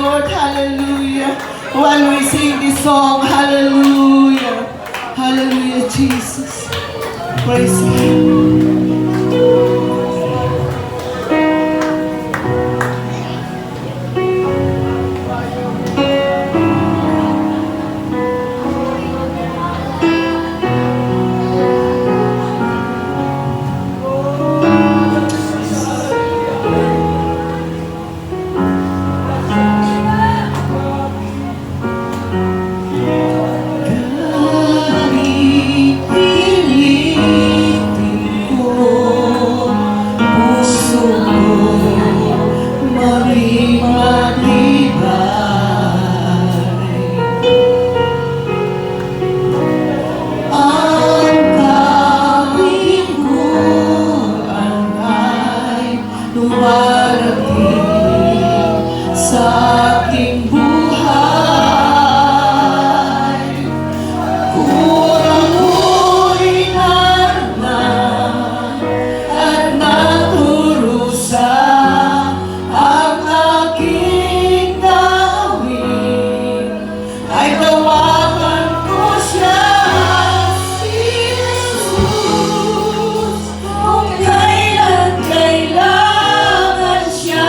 Lord. Hallelujah. While we sing this song, hallelujah. Hallelujah, Jesus. Praise God. Sa ating buhay, kurang-uri na at naturusa ang aking gawin, ay tawagan ko siya, si Jesus, kung kailan kailangan siya.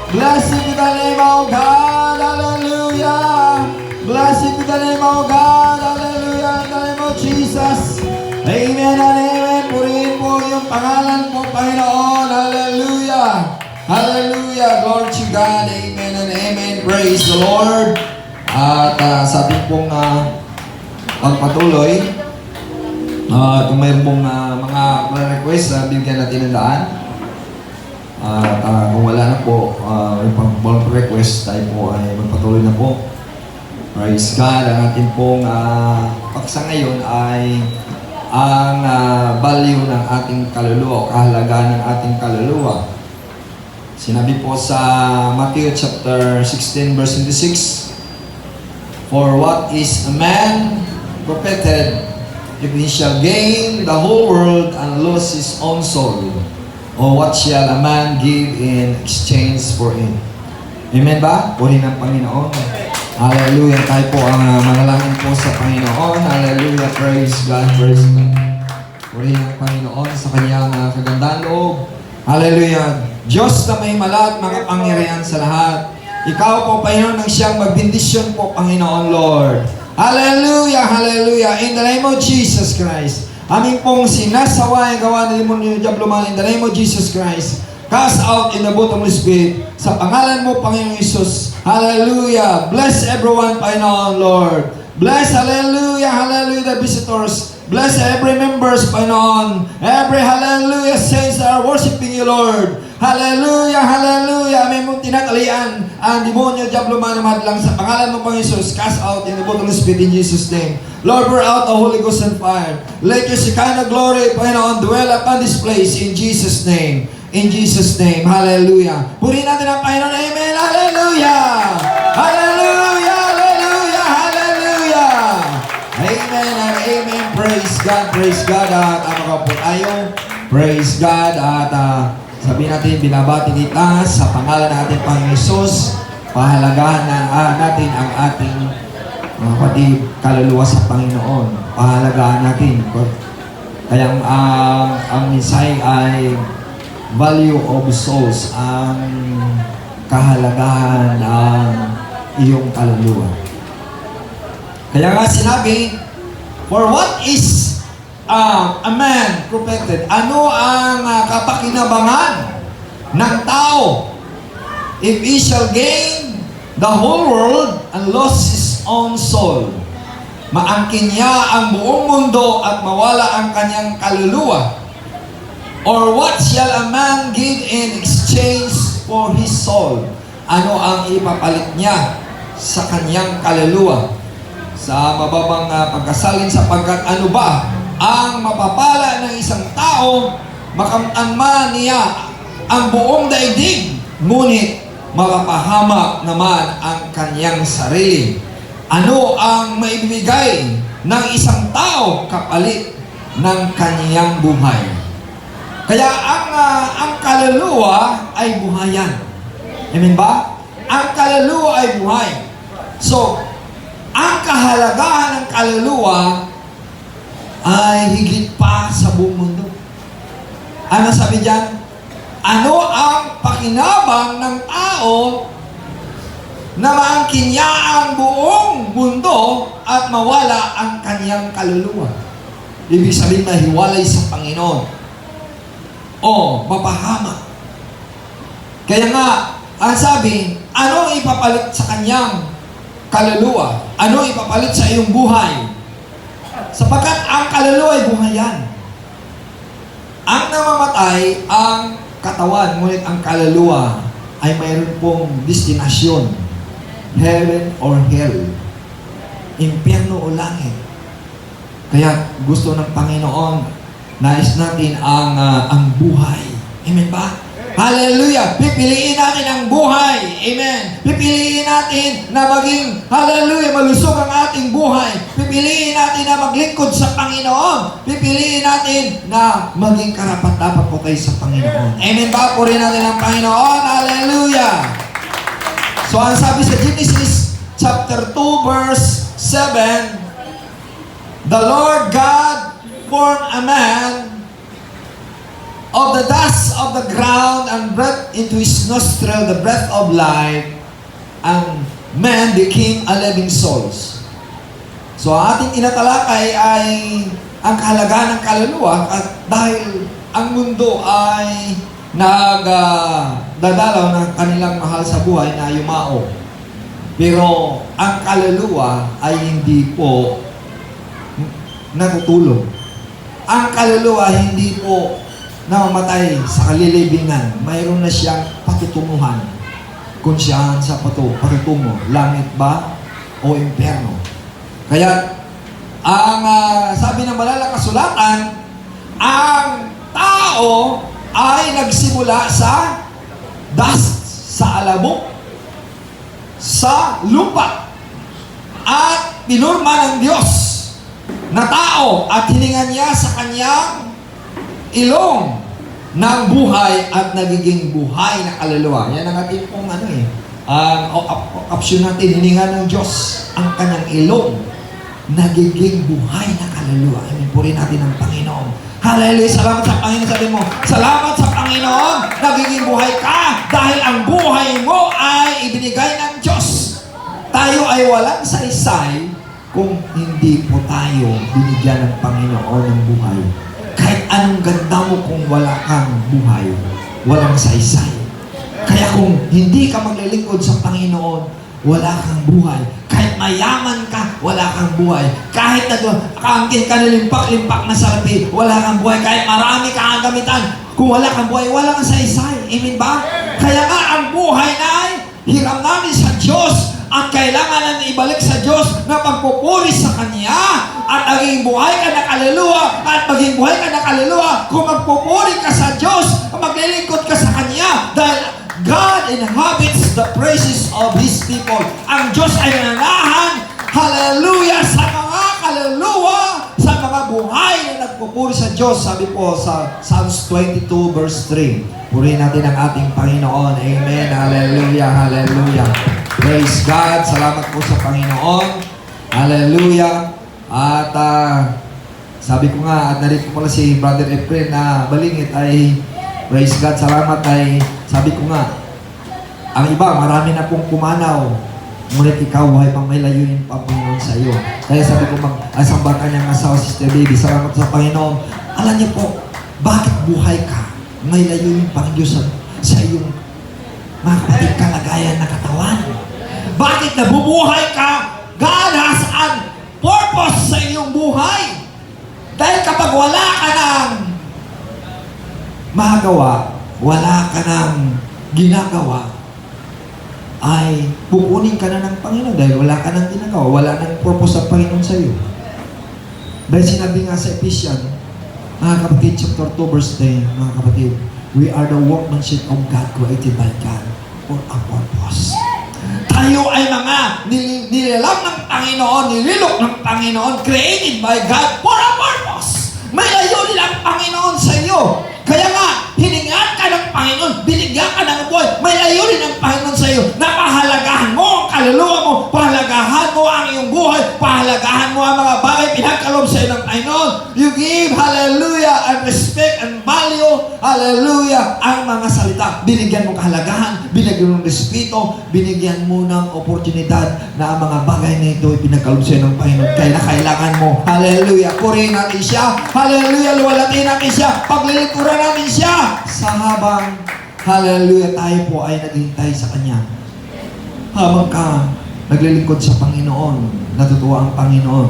Blessed be the name of God. Hallelujah. Blessed be the name of God. Hallelujah. In the name of Jesus. Amen and amen. Purihin po yung pangalan po, Panginoon. Hallelujah. Hallelujah. Glory to God. Amen and amen. Praise the Lord. At sa ating pong pagpatuloy, kung mayroon pong mga request, bigyan natin ng daan. At kung wala na po, yung request, tayo po ay magpatuloy na po. Praise God. Ang ating pong paksa ngayon ay ang value ng ating kaluluwa, kahalagahan ng ating kaluluwa. Sinabi po sa Matthew chapter 16 verse 26, "For what is a man profited if he shall gain the whole world and lose his own soul? Or what shall a man give in exchange for it?" Amen ba? Purihin ang Panginoon. Hallelujah. Tayo po ang manalangin po sa Panginoon. Hallelujah. Praise God. Praise God. Purihin ang Panginoon sa kanyang kagandang loob. Hallelujah. Diyos na may malat, makapangyarihan sa lahat. Ikaw po, Panginoon, ang siyang magbindisyon po, Panginoon, Lord. Hallelujah. Hallelujah. In the name of Jesus Christ. Amin pong sinasawa ang gawa ng demonyo Diabloman in the name of Jesus Christ. Cast out in the bottomless pit. Sa pangalan mo, Panginoong Isus. Hallelujah. Bless everyone, Panginoon, Lord. Bless, hallelujah, hallelujah, the visitors. Bless every members, Panginoon. Every, hallelujah, saints that are worshiping you, Lord. Hallelujah, hallelujah. Amin mong tinatalian ang demonyo Diabloman na madlang sa pangalan mo, Panginoong Isus. Cast out in the bottomless pit in Jesus' name. Lord, pour out the Holy Ghost and fire. Let your Shekinah glory, Panginoon, dwell upon this place in Jesus' name. In Jesus' name. Hallelujah. Purihin natin ang Panginoon. Amen. Hallelujah. Hallelujah. Hallelujah. Hallelujah. Amen and amen. Praise God. Praise God. At ano po tayo? Praise God. At sabihin natin, binabati kita sa pangalan natin, Panginoon Isus. Pahalagahan na natin ang ating mga kapatid, kaluluwa sa Panginoon. Pahalagahan natin. Kaya ang mensahe ay value of souls, ang kahalagahan ng iyong kaluluwa. Kaya nga sinabi, for what is a man profited? Ano ang kapakinabangan ng tao if he shall gain the whole world and lose his own soul? Maangkin niya ang buong mundo at mawala ang kanyang kaluluwa. Or what shall a man give in exchange for his soul? Ano ang ipapalit niya sa kanyang kaluluwa? Sa mababang pagkasalin sapagkat ano ba ang mapapala ng isang tao makamtan man niya ang buong daigdig, ngunit mapapahamak naman ang kanyang sarili. Ano ang maibibigay ng isang tao kapalit ng kanyang buhay? Kaya ang kaluluwa ay buhayan. Amen ba? Ang kaluluwa ay buhay. So, ang kahalagahan ng kaluluwa ay higit pa sa buong mundo. Ano sabi diyan? Ano ang pakinabang ng tao na maangkin niya ang buong mundo at mawala ang kanyang kaluluwa? Ibig sabihin mahiwalay sa Panginoon o mapahama. Kaya nga, ang sabi, ano ipapalit sa kanyang kaluluwa? Ano ipapalit sa iyong buhay? Sapagkat ang kaluluwa ay buhayan. Ang namamatay, ang katawan, ngunit ang kaluluwa ay mayroon pong destinasyon. Heaven or hell. Impyerno o langit. Kaya gusto ng Panginoon, nais natin ang buhay. Amen ba? Hallelujah! Pipiliin natin ang buhay. Amen. Pipiliin natin na maging, hallelujah, malusog ang ating buhay. Pipiliin natin na maglingkod sa Panginoon. Pipiliin natin na maging karapat-dapat po kayo sa Panginoon. Amen ba? Purihin natin ang Panginoon. Hallelujah! So, ang sabi sa Genesis chapter 2 verse 7, the Lord God formed a man of the dust of the ground and breathed into his nostril the breath of life, and man became a living souls. So ang ating tinatalakay ay ang kahalagahan ng kaluluwa at dahil ang mundo ay nagdadalaw ng kanilang mahal sa buhay na yumao. Pero ang kaluluwa ay hindi po natutulog. Ang kaluluwa hindi po namamatay sa kalilibingan. Mayroon na siyang patutunguhan kung saan sa patutungo, langit ba o impyerno. Kaya ang sabi ng banal na kasulatan, ang tao ay nagsimula sa dust, sa alabok, sa lupa, at pinurma ng Diyos na tao at hiningan niya sa kanyang ilong ng buhay at nagiging buhay na kaluluwa. Yan ang ating pong option natin, hiningan ng Diyos ang kanyang ilong, nagiging buhay na kaluluwa. Purihin natin ang Panginoon. Hallelujah! Salamat sa Panginoon. Sabi mo, salamat sa Panginoon, nagiging buhay ka dahil ang buhay mo ay ibinigay ng Diyos. Tayo ay walang saysay kung hindi po tayo binigyan ng Panginoon ng buhay. Kahit anong ganda mo kung wala kang buhay, walang saysay. Kaya kung hindi ka maglilingkod sa Panginoon, wala kang buhay. Kahit mayaman ka, wala kang buhay. Kahit nagkaangkin ka na limpak-limpak na salapi, wala kang buhay. Kahit marami kang gamitan, kung wala kang buhay, wala kang saysay. Amen ba? Kaya nga ang buhay na ay hiram namin sa Diyos at kailangan natin ibalik sa Diyos na pagpupuri sa Kanya at maging buhay ka na kaluluwa at maging buhay ka na kaluluwa kung magpupuri ka sa Diyos at maglilingkod ka sa Kanya dahil God inhabits the praises of His people. Ang Diyos ay nananahan, hallelujah, sa mga kaluluwa, sa mga buhay na nagpupuri sa Diyos. Sabi po sa Psalms 22 verse 3. Purihin natin ang ating Panginoon. Amen. Hallelujah. Hallelujah. Praise God. Salamat po sa Panginoon. Hallelujah. At sabi ko nga, at narito pala si Brother Efren na balingit ay praise God. Salamat ay sabi ko nga, ang iba, marami na pong pumanaw. Ngunit ikaw, buhay pang may layunin pa Panginoon sa iyo. Kaya sabi ko, mag-asamba ka niyang asawa, Sister Baby. Salamat sa Panginoon. Alam niyo po, bakit buhay ka? May layunin pang Diyos sa iyong mga kapatid kalagayan na katawan. Bakit nabubuhay ka? God has a purpose sa iyong buhay. Dahil kapag wala ka ng magawa, wala ka ng ginagawa, ay pupunin ka na ng Panginoon dahil wala ka ng ginagawa, wala ng purpose ng Panginoon sa iyo. Dahil sinabi nga sa Ephesians, mga kapatid, chapter 2, verse 10, mga kapatid, we are the workmanship of God created by God for a purpose. Tayo ay mga nilalang ng Panginoon, nililok ng Panginoon, created by God for a purpose. May layunin ang Panginoon sa iyo. Kaya nga, hiningan ka ng Panginoon, binigyan ka ng buhay, may layunin ng Panginoon sa iyo na pahalagahan mo ang kaluluwa mo, pahalagahan mo ang iyong buhay, pahalagahan mo ang mga bagay pinagkaloob sa iyo ng Panginoon. You give, hallelujah, and respect and value, hallelujah, ang mga salita. Binigyan mo kahalagahan, binigyan mo ng respeto, binigyan mo ng oportunidad na ang mga bagay na ito ay pinagkaloob sa iyo ng Panginoon. Kaya kailangan mo, hallelujah, purihin natin siya, hallelujah, luwalatin natin siya, paglilikuran natin siya sa habang hallelujah tayo po ay naghihintay sa Kanya. Habang ka naglilingkod sa Panginoon, natutuwa ang Panginoon.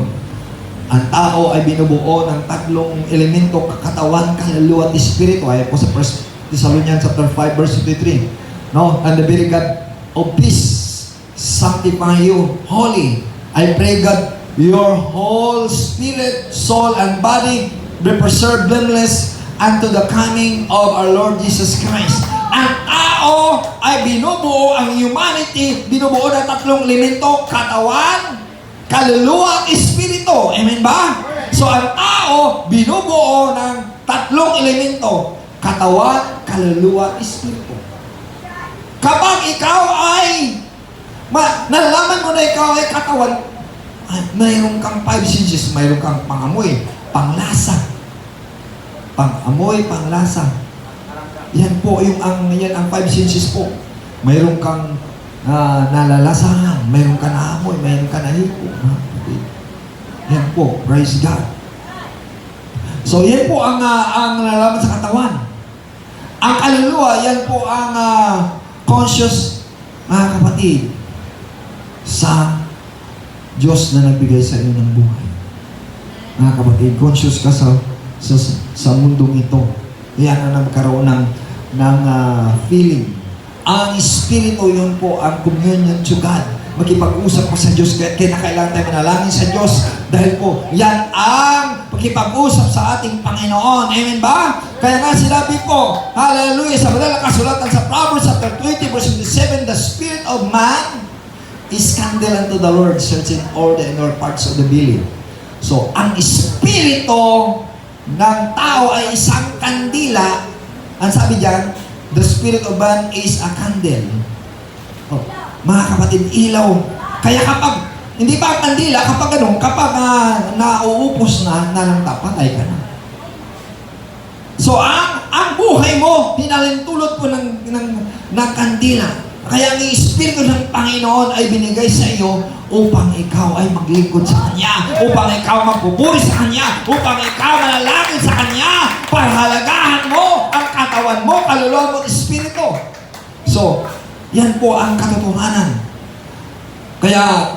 Ang tao ay binubuo ng tatlong elemento, katawan, kaluluwa at espiritu. Ay po sa 1 Thessalonians chapter 5 verse 23. No? And the very God of peace sanctify you holy. I pray God your whole spirit, soul, and body be preserved blameless unto the coming of our Lord Jesus Christ. Ang tao ay binubuo, ang humanity, binubuo ng tatlong elemento, katawan, kaluluwa, at espiritu. Amen ba? So, ang tao, binubuo ng tatlong elemento, katawan, kaluluwa, at espiritu. Kapag ikaw ay, nalaman mo na ikaw ay katawan, mayroon kang 5 senses, mayroon kang pangamoy, panglasa, pang-amoy, panglasa, yan po yan ang five senses po. Mayroon kang nalalasahan, mayroon ka naamoy, mayroon ka nahiko. Yan po, praise God. So yan po ang nalalaman sa katawan. Ang kaluluwa, yan po ang conscious, mga kapatid, sa Diyos na nagbigay sa iyo ng buhay. Mga kapatid, conscious ka sa mundong ito. Yan ang nagkaroon ng feeling. Ang Espiritu, yun po ang communion to God. Makipag-usap mo sa Diyos, kaya kailangan tayo manalangin sa Diyos. Dahil po, yan ang pakipag-usap sa ating Panginoon. Amen ba? Kaya nga sinabi po, hallelujah, sa madalang kasulatan sa Proverbs chapter 20, verse 27, the spirit of man is candle unto the Lord, searching all the inner parts of the belly. So, ang Espiritu ng tao ay isang kandila. Ang sabi diyan, the spirit of man is a candle. Oh, mga kapatid, ilaw. Kaya kapag, hindi pa ang kandila, kapag nauupos na lang patay ka na. So, ang buhay mo, hinalintulot po ng kandila. Kaya ang Espiritu ng Panginoon ay binigay sa iyo upang ikaw ay maglingkod sa Kanya, upang ikaw magpupuri sa Kanya, upang ikaw manalangin sa Kanya, para halagahan mo ang katawan mo, kaluluwa mo, Espiritu. So, yan po ang katotohanan. Kaya,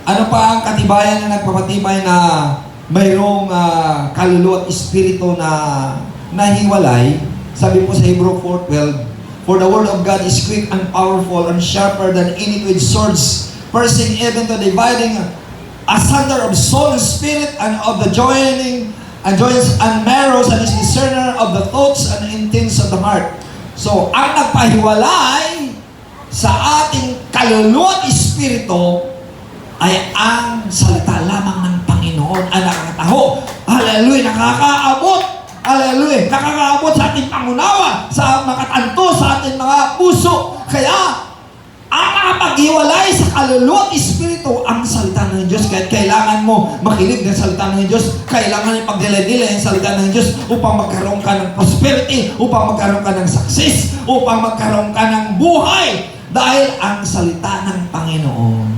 ano pa ang katibayan na nagpapatibay na mayroong kaluluwa at Espiritu na nahiwalay? Sabi po sa Hebrew 4:12, for the word of God is quick and powerful and sharper than any two-edged swords, piercing even to dividing asunder of soul and spirit and of the joints and marrows, and is discerner of the thoughts and intents of the heart. So, ang nagpahiwalay sa ating kaluluwa at Espiritu ay ang salita lamang ng Panginoon ang nakakataho. Hallelujah! Nakakaabot! Hallelujah! Nakakaabot sa ating pangunawa, sa makatanto, sa ating mga puso. Kaya, ang nakapag-iwalay sa kaluluwa at Espiritu, ang salita ng Diyos. Kaya kailangan mo makinig ng salita ng Diyos. Kailangan ipagdila-dila ang salita ng Diyos upang magkaroon ka ng prosperity, upang magkaroon ka ng success, upang magkaroon ka ng buhay. Dahil ang salita ng Panginoon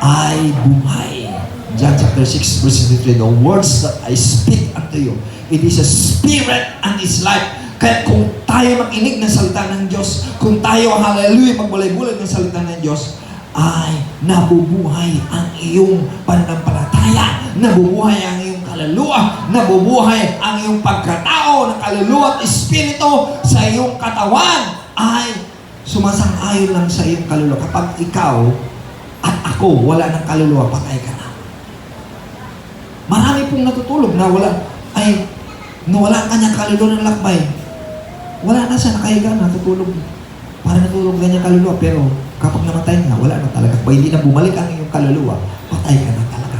ay buhay. John chapter 6, verse 23, the words that I speak unto you, it is a spirit and is life. Kaya kung tayo makinig ng salita ng Diyos, kung tayo, hallelujah, magbulay-bulay ng salita ng Diyos, ay nabubuhay ang iyong pananampalataya, nabubuhay ang iyong kaluluwa, nabubuhay ang iyong pagkatao ng kaluluwa at Espiritu sa iyong katawan, ay sumasang-ayon lang sa iyong kaluluwa. Kapag ikaw at ako wala ng kaluluwa, patay ka na. Marami pong natutulog na nawala ang kanyang kaluluwa ng lakbay. Wala na siya, nakahiga na, natutulog. Para natulog kanyang kaluluwa, pero kapag namatay na, wala na talaga. Kung hindi na bumalik ang iyong kaluluwa, patay ka na talaga.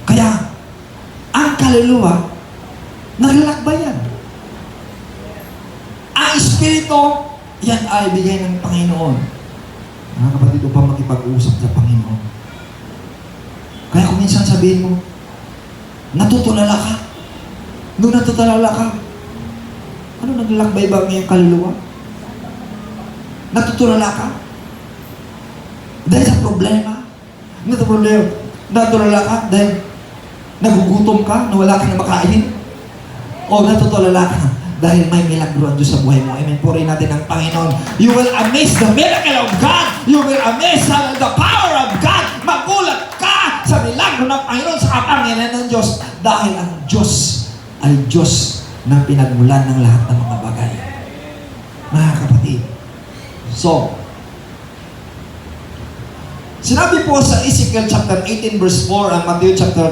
Kaya, ang kaluluwa, naglalakbay yan. Ang Espiritu, yan ay bigay ng Panginoon. Mga kapatid, upang makipag-usap sa Panginoon. Kaya kung minsan sabihin mo, natutulala ka. Nung natutulala ka, ano naglalakbay ba ang iyong kaluluwa? Natutulala ka? Dahil sa problema? Natutulala ka dahil nagugutom ka, na wala ka na makain? O natutulala ka dahil may milagro ang Diyos sa buhay mo? Amen. Purihin natin ang Panginoon. You will amaze the miracle of God. You will amaze the power of God. Magulat ka sa milagro ng Panginoon, sa kapangyarihan ng Diyos. Dahil ang Diyos ay Diyos na pinagmulan ng lahat ng mga bagay. Mga kapatid. So, sinabi po sa Ezekiel chapter 18 verse 4 and Matthew chapter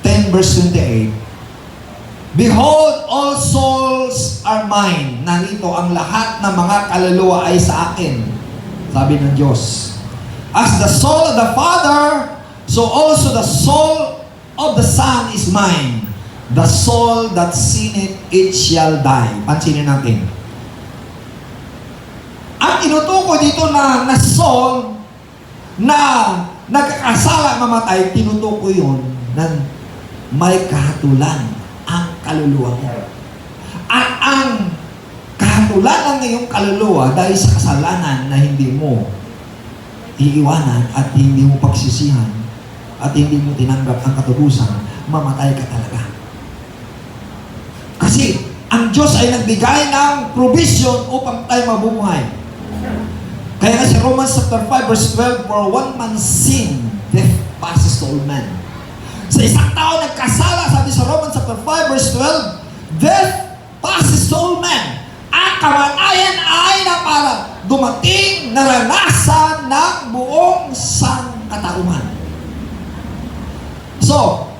10 verse 28, behold, all souls are mine. Narito ang lahat ng mga kaluluwa ay sa akin. Sabi ng Diyos. As the soul of the Father, so also the soul of the Son is mine. The soul that sinneth, it shall die. Pansinin natin. Ang tinutukoy dito na soul na nagkakasala mamatay, tinutukoy yun na may kahatulan ang kaluluwa mo. At ang kahatulan ng iyong kaluluwa dahil sa kasalanan na hindi mo iiwanan at hindi mo pagsisihan at hindi mo tinanggap ang katubusan, mamatay ka talaga. Kasi ang Diyos ay nagbigay ng provision upang tayo mabuhay. Kaya nga sa Romans chapter 5 verse 12, for one man's sin, death passes to all men. Sa isang tao nagkasala, sabi sa Romans chapter 5 verse 12, death passes to all men. Ang kamatayan ay na para dumating naranasan ng buong sangkatauhan. So,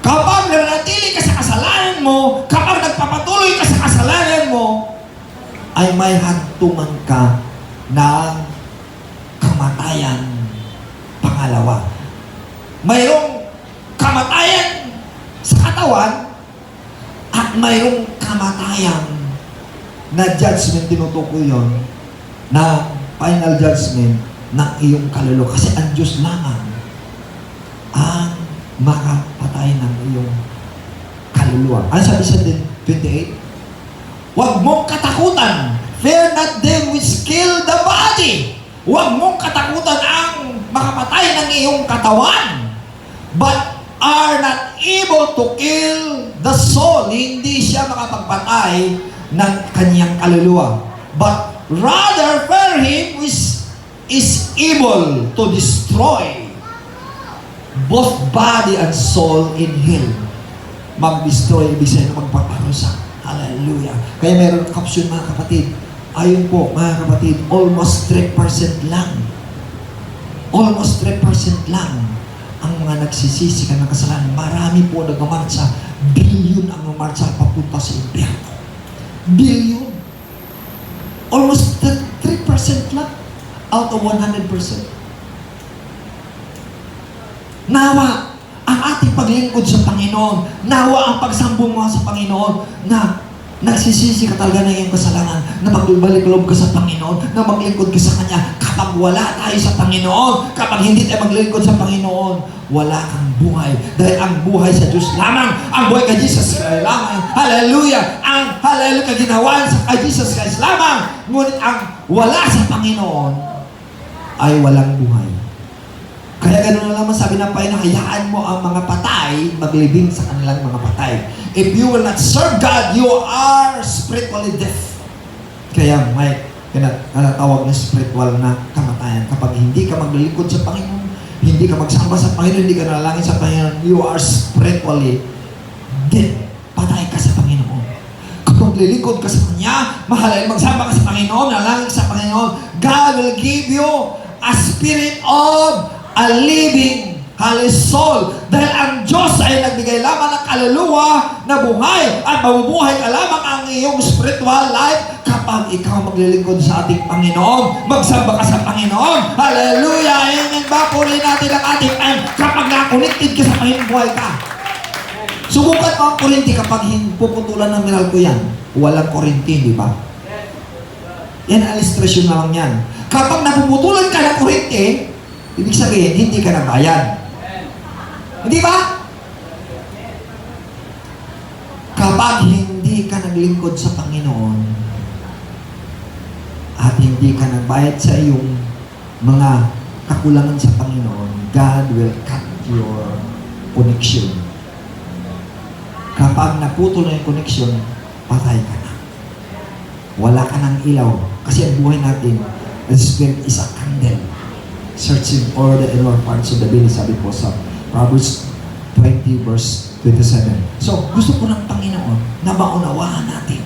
kapag nanatili ka sa kasalanan mo, kapag nagpapatuloy ka sa kasalanan mo, ay may hantungan ka ng kamatayan pangalawa. Mayroong kamatayan sa katawan at mayroong kamatayan na judgment, tinutukoy yun, na final judgment ng iyong kaluluwa. Kasi ang Diyos lamang ang makapatay ng iyong kaluluwa. Ano sabi sa 28? Huwag mong katakutan. Fear not them which kill the body. Huwag mong katakutan ang makapatay ng iyong katawan. But are not able to kill the soul. Hindi siya makapagpatay ng kanyang kaluluwa. But rather fear him which is able to destroy both body and soul in hell. Mag-destroy, ibig sabihin magpaparusa. Hallelujah. Kaya meron caption mga kapatid. Ayun po mga kapatid, almost 3% lang. Almost 3% lang ang mga nagsisisi ka ng kasalanan. Marami po nagmamarcha. Billion ang mamarcha papunta sa impyerno. Billion. Almost 3% lang out of 100%. Nawa ang ating paglingkod sa Panginoon. Nawa ang pagsambong mo sa Panginoon na nagsisisi ka talaga ng iyong kasalanan, na magbalik loob ka sa Panginoon, na maglingkod ka sa Kanya. Kapag wala tayo sa Panginoon, kapag hindi tayo maglingkod sa Panginoon, wala kang buhay. Dahil ang buhay sa Diyos lamang, ang buhay kay Jesus Christ lamang. Hallelujah! Ang hallelujah ginawa sa kay Jesus Christ lamang. Ngunit ang wala sa Panginoon ay walang buhay. Kaya gano'n na naman sabi ng Panginoon, hayaan mo ang mga patay maglibing sa kanilang mga patay. If you will not serve God, you are spiritually deaf. Kaya may tinatawag na spiritual na kamatayan. Kapag hindi ka maglilingkod sa Panginoon, hindi ka magsamba sa Panginoon, hindi ka nalangin sa Panginoon, you are spiritually dead. Patay ka sa Panginoon. Kapag lilingkod ka sa Kanya, mahalay, magsamba ka sa Panginoon, nalangin ka sa Panginoon, God will give you a spirit of a living holy soul. Dahil ang Diyos ay nagbigay lamang ng kaluluwa na buhay at mabubuhay ka lamang ang iyong spiritual life kapag ikaw maglilingkod sa ating Panginoon. Magsamba ka sa Panginoon. Hallelujah! Amen ba? Purihin natin ang ating time. Kapag na-connected ka sa Panginoon, buhay ka. Subukan mo ang kurinti kapag puputulan ng mineral ko yan. Walang kurinti, di ba? Yan, illustration na lang yan. Kapag napuputulan ka ng kurinti, ibig sabihin, hindi ka nagbayad. Hindi ba? Kapag hindi ka naglingkod sa Panginoon at hindi ka nagbayad sa iyong mga kakulangan sa Panginoon, God will cut your connection. Kapag naputol na yung connection, patay ka na. Wala ka ng ilaw. Kasi ang buhay natin, the Spirit is a candle. Searching all the inner parts of the belly, sabi po sa Proverbs 20 verse 27. So, gusto ko ng Panginoon na maunawaan natin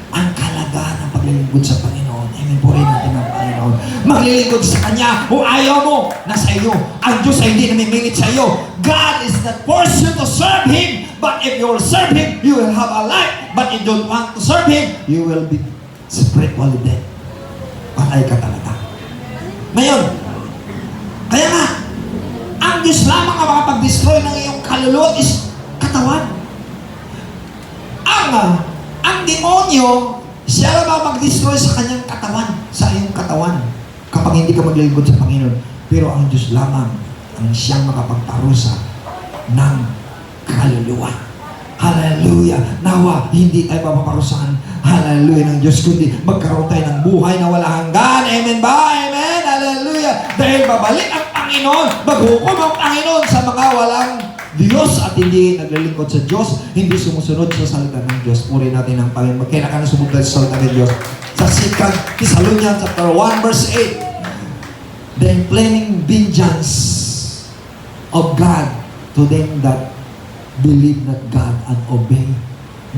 ang kalagahan ng paglilingkod sa Panginoon. Amen po rin natin ang Panginoon. Maglilingkod sa Kanya. Kung ayaw mo, nasa iyo. Ang Diyos ay hindi namimilit sa iyo. God is not forced you to serve Him. But if you will serve Him, you will have a life. But if you don't want to serve Him, you will be spiritually dead. Patay ka talaga. Ngayon, kaya nga, ang Diyos lamang ang makapag-destroy ng iyong kaluluwa is katawan. Ang demonyo, siya lamang mag-destroy sa kanyang katawan, sa iyong katawan, kapag hindi ka maglilingkod sa Panginoon. Pero ang Diyos lamang ang siyang makapagparusa ng kaluluwa. Hallelujah. Nawa, hindi tayo papaparusahan. Hallelujah ng Diyos, kundi magkaroon tayo ng buhay na wala hanggan. Amen ba? Amen. Hallelujah. Dahil babalik ang Panginoon, maghukom ang Panginoon sa mga walang Diyos at hindi naglilingkod sa Diyos, hindi sumusunod sa salita ng Diyos. Puri natin ang Panginoon. Kailangan na sumunod sa salita ng Diyos. Sa 2 Thessalonians chapter 1 verse 8, then planning vengeance of God to them that believe not God and obey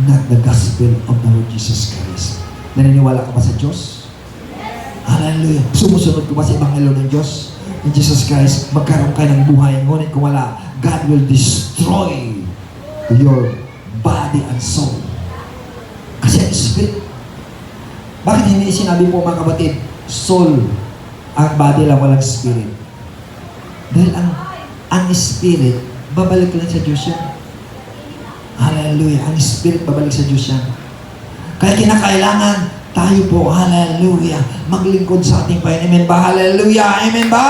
not the gospel of the Lord Jesus Christ. Naniniwala ka ba sa Diyos? Hallelujah. Sumusunod ka ba sa Ebanghelyo ng Diyos? In Jesus Christ, magkaroon kayo ng buhay. Ngunit kung wala, God will destroy your body and soul. Kasi ang spirit. Bakit hindi sinabi po mga kapatid, soul, ang body lang, walang spirit? Dahil ang spirit, babalik lang sa Diyos yan. Hallelujah. Ang spirit, babalik sa Diyos yan. Kaya kinakailangan tayo po, hallelujah, maglingkod sa ating Panginoon. Amen ba? Hallelujah. Amen ba?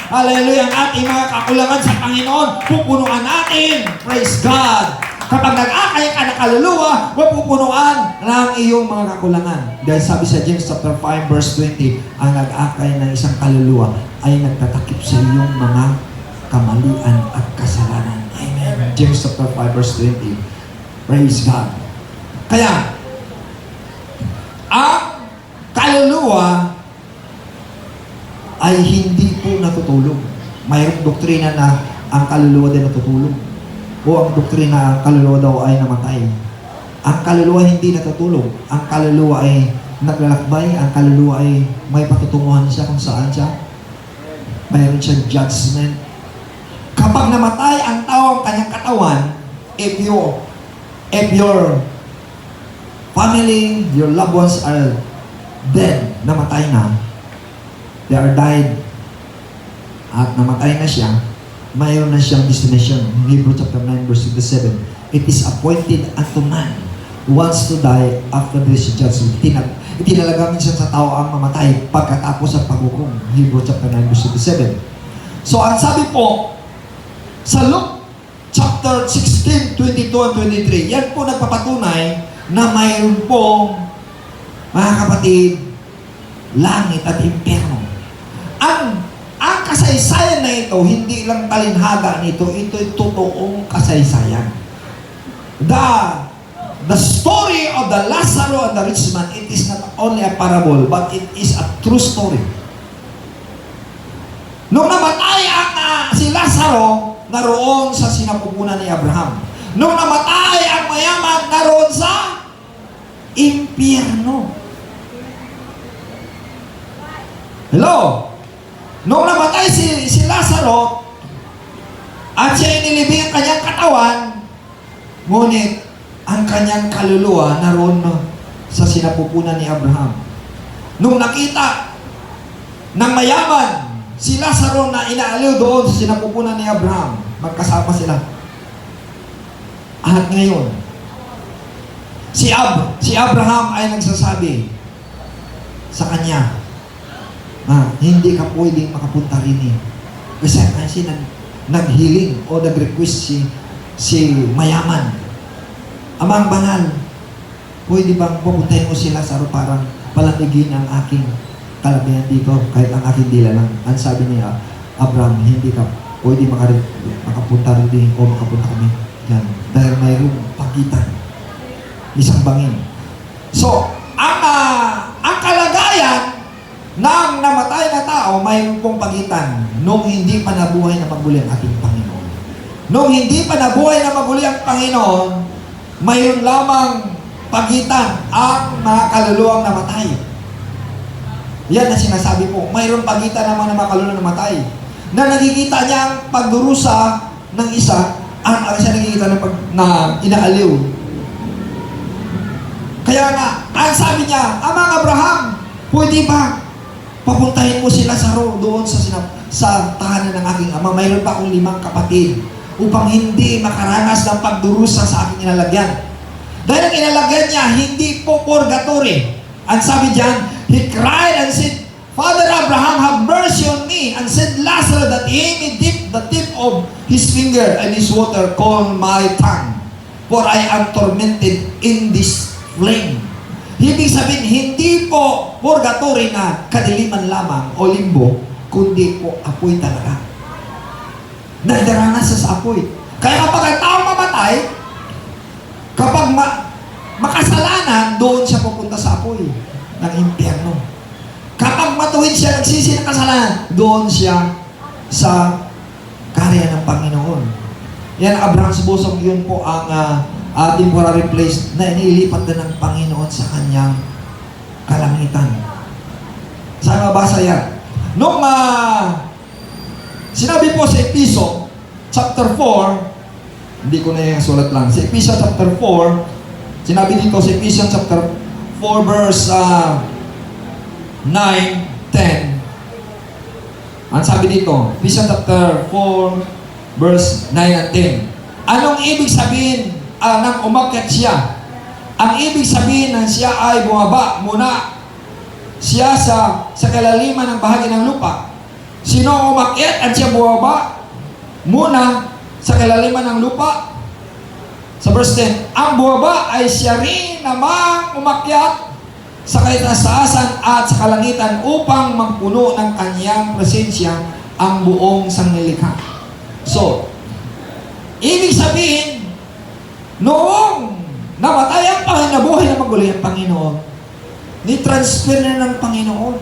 Hallelujah. Ang ating mga kakulangan sa Panginoon, pupunuan natin. Praise God. Kapag nag-akay ka ng kaluluwa, mapupunuan ng iyong mga kakulangan. Dahil sabi sa James chapter 5 verse 20, ang nag-akay ng isang kaluluwa ay nagtatakip sa iyong mga kamalian at kasalanan. Amen. James chapter 5 verse 20. Praise God. Kaya, ang kaluluwa ay hindi po natutulog. Mayroong doktrina na ang kaluluwa din natutulog. O ang doktrina ang kaluluwa daw ay namatay. Ang kaluluwa hindi natutulog. Ang kaluluwa ay naglalakbay. Ang kaluluwa ay may patutunguhan siya kung saan siya. Mayroon siyang judgment. Kapag namatay ang tao ang kanyang katawan, if your family, your loved ones are dead, namatay na, they are died, at namatay na siya, mayroon na siyang destination. Hebrews chapter 9 verse 7, it is appointed unto man who wants to die after this judgment. Itinalaga minsan sa tao ang mamatay pagkatapos ang paghukom. Hebrews chapter 9 verse 7. So ang sabi po sa Luke chapter 16, 22 and 23, yan po nagpapatunay na mayroon pong, mga kapatid, langit at impyerno. Ang kasaysayan na ito, hindi lang talinhaga nito, ito'y totoong kasaysayan. The story of the Lazarus and the rich man, it is not only a parable, but it is a true story. Nung namatay si Lazarus, naroon sa sinapupunan ni Abraham. Nung namatay ang mayaman, naroon sa impyerno. Hello? Nung namatay si Lazarus, at siya inilibing ang kanyang katawan, ngunit ang kanyang kaluluwa naroon sa sinapupunan ni Abraham. Nung nakita ng mayaman si Lazarus na inaaliw doon sa sinapupunan ni Abraham, magkasama sila. At ngayon, si Abraham ay nagsasabi sa kanya, hindi ka pwedeng makapunta rin eh. Kasi naghiling o nag-request si mayaman. Amang banal, pwede bang pupuntahin mo si Lazarus para palamigin ang aking kalabayan dito, kahit ang aking dila lang. Ang sabi niya, Abraham, hindi ka pwede makapunta rin o makapunta kami yan. Dahil mayroong pagitan. Isang bangin. So, ang kalagayan ng namatay na tao, mayroon pong pagitan nung hindi pa nabuhay na maguli ang ating Panginoon. Nung hindi pa nabuhay na maguli ang Panginoon, mayroon lamang pagitan ang mga kaluluwang namatay. Yan na sinasabi po. Mayroon pagitan naman ng mga kaluluwang namatay na nakikita niya ang pagdurusa ng isa, siya nakikita na inaaliw. Kaya nga, ang sabi niya, Amang Abraham, pwede ba papuntahin mo si Lazarus doon sa tahanan ng aking ama? Mayroon pa akong 5 kapatid upang hindi makaranas ng pagdurusa sa aking inalagyan. Dahil ang inalagyan niya, hindi po purgatory. Ang sabi diyan, he cried and said, Father Abraham, have mercy on me, and send Lazarus that he may dip the tip of his finger and his water cool my tongue, for I am tormented in this flame. Ibig sabihin, hindi po purgatory na kadiliman lamang o limbo, kundi po apoy talaga. Nagdaranas sa apoy. Kaya kapag ang tao mamatay, kapag makasalanan, doon siya pupunta sa apoy ng impyerno. Kapag matuwid siya, nagsisi ng kasalanan, doon siya sa karya ng Panginoon. Yan, Abrams Busog, yun po ang temporary place na inilipat na ng Panginoon sa kanyang kalangitan. Saan mabasa yan? Nung sinabi po sa Episo, chapter 4, hindi ko na yung sulat lang, sa Episo chapter 4, sinabi dito sa Ephesians chapter 4 verse 9, 10. Ang sabi dito, Ephesians chapter 4 verse 9 and 10. Anong ibig sabihin nang umakyat siya? Ang ibig sabihin ng siya ay bumaba muna siya sa kalaliman ng bahagi ng lupa. Sino ang umakyat at siya bumaba muna sa kalaliman ng lupa? Sa verse 10, ang bumaba ay siya rin namang umakyat sa kaitaasan at sa kalangitan upang magpuno ng kanyang presensya ang buong sangnilikha. So, ibig sabihin, noong namatay ang Panginoon, nabuhay na maguli ang Panginoon, ni-transfer na ng Panginoon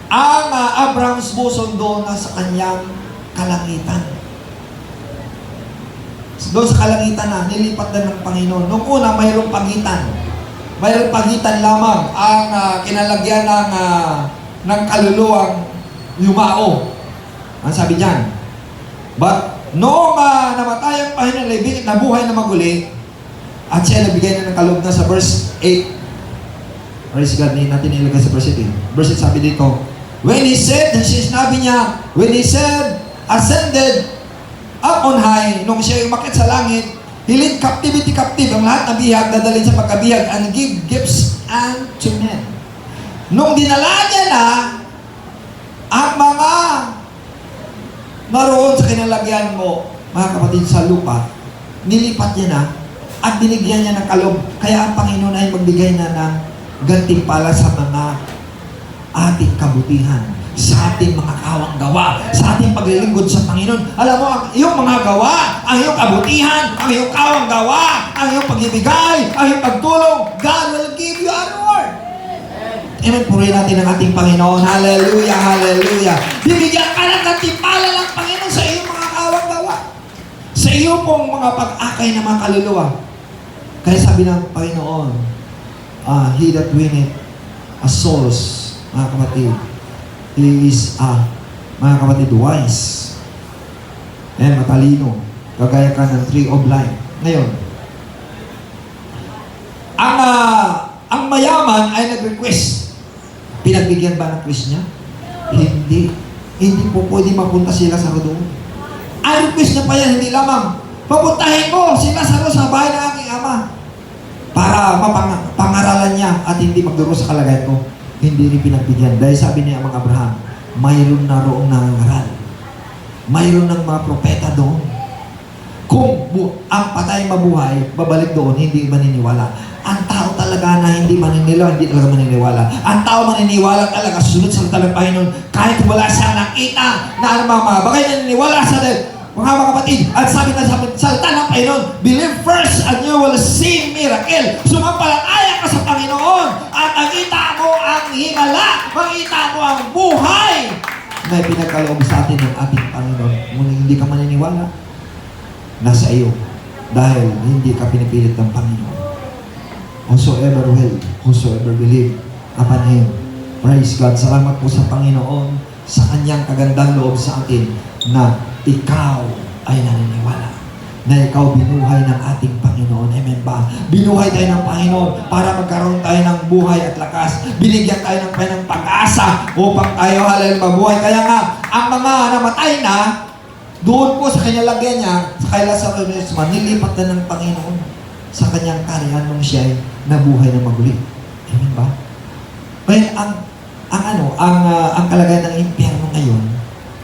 ang Abraham's bosom doon na sa kanyang kalangitan. Doon sa kalangitan na, nilipat na ng Panginoon. Noong una, mayroong pagitan. Mayroong pagitan lamang ang kinalagyan ng kaluluwang yumao. Ang sabi diyan. But, noong namatay ang Panginoon, nabuhay na maguli, at siya nabigay na ng kaloob na sa verse 8. Praise God, natin ilagay sa verse 8. Verse 8 sabi dito, when he said, sinabi niya, when he said, ascended up on high, nung siya umakyat sa langit, he led captivity captive, ang lahat na bihag, dadalhin sa pagkabihag, and give gifts unto men. Nung dinala niya na, ang mga naroon sa kinalagyan mo, mga kapatid, sa lupa, nilipat niya na, at binigyan niya ng kaloob. Kaya ang Panginoon ay magbigay na ng gantimpala sa mga ating kabutihan, sa ating mga kawang gawa, sa ating paglilingkod sa Panginoon. Alam mo, ang iyong mga gawa, ang iyong kabutihan, ang iyong kawang gawa, ang iyong pag-ibigay, ang iyong pagtulong, God will give you a reward. Amen. Purihin natin ang ating Panginoon. Hallelujah, hallelujah. Bibigyan ka ng gantimpala ng Panginoon sa iyong mga kawang gawa, sa iyong pong mga pag-akay ng mga kaluluwa. Kaya sabi ng Panginoon, he that winneth a souls, mga kapatid, he is mga kapatid, wise. Ayan, matalino. Kagaya ka ng tree of life. Ngayon, ang mayaman ay nag-request. Pinagbigyan ba ng request niya? Hindi. Hindi po pwede mapunta sila sa doon. Ang request niya pa yan, hindi lamang, papuntahin mo sila sa bahay ng aking ama para mapangaralan niya at hindi magduro sa kalagayan ko. Hindi rin pinagbigyan. Dahil sabi niya mga Abraham, mayroon na roong nangangaral. Mayroon ng mga propeta doon. Kung ang patay mabuhay, babalik doon, hindi maniniwala. Ang tao talaga na hindi maniniwala, hindi talaga maniniwala. Ang tao maniniwala talaga, susunod sa salita ng Panginoon, kahit wala siya nakita na mga bagay naniniwala sa dahil. Mga kapatid, at sabi na sa salita ng Panginoon, believe first and you will see miracle. Sumampalataya ka sa Panginoon at makita mo ang himala, makita mo ang buhay na pinagkaloob sa atin ng ating Panginoon. Ngunit hindi ka maniniwala, nasa iyo dahil hindi ka pinipilit ng Panginoon. Whosoever will, whosoever believe upon Him. Praise God. Salamat po sa Panginoon sa kanyang kagandang loob sa atin na ikaw ay naniniwala na ikaw binuhay ng ating Panginoon. Amen ba? Binuhay tayo ng Panginoon para magkaroon tayo ng buhay at lakas. Binigyan tayo ng pag-asa upang tayo mabuhay. Kaya nga, ang mga namatay na, doon po sa kinalagyan niya, sa kay Lazarus, nilipat na ng Panginoon sa kanyang karyan nung siya ay nabuhay na maguli. Amen ba? Well, ang kalagayan ng impyerno ngayon,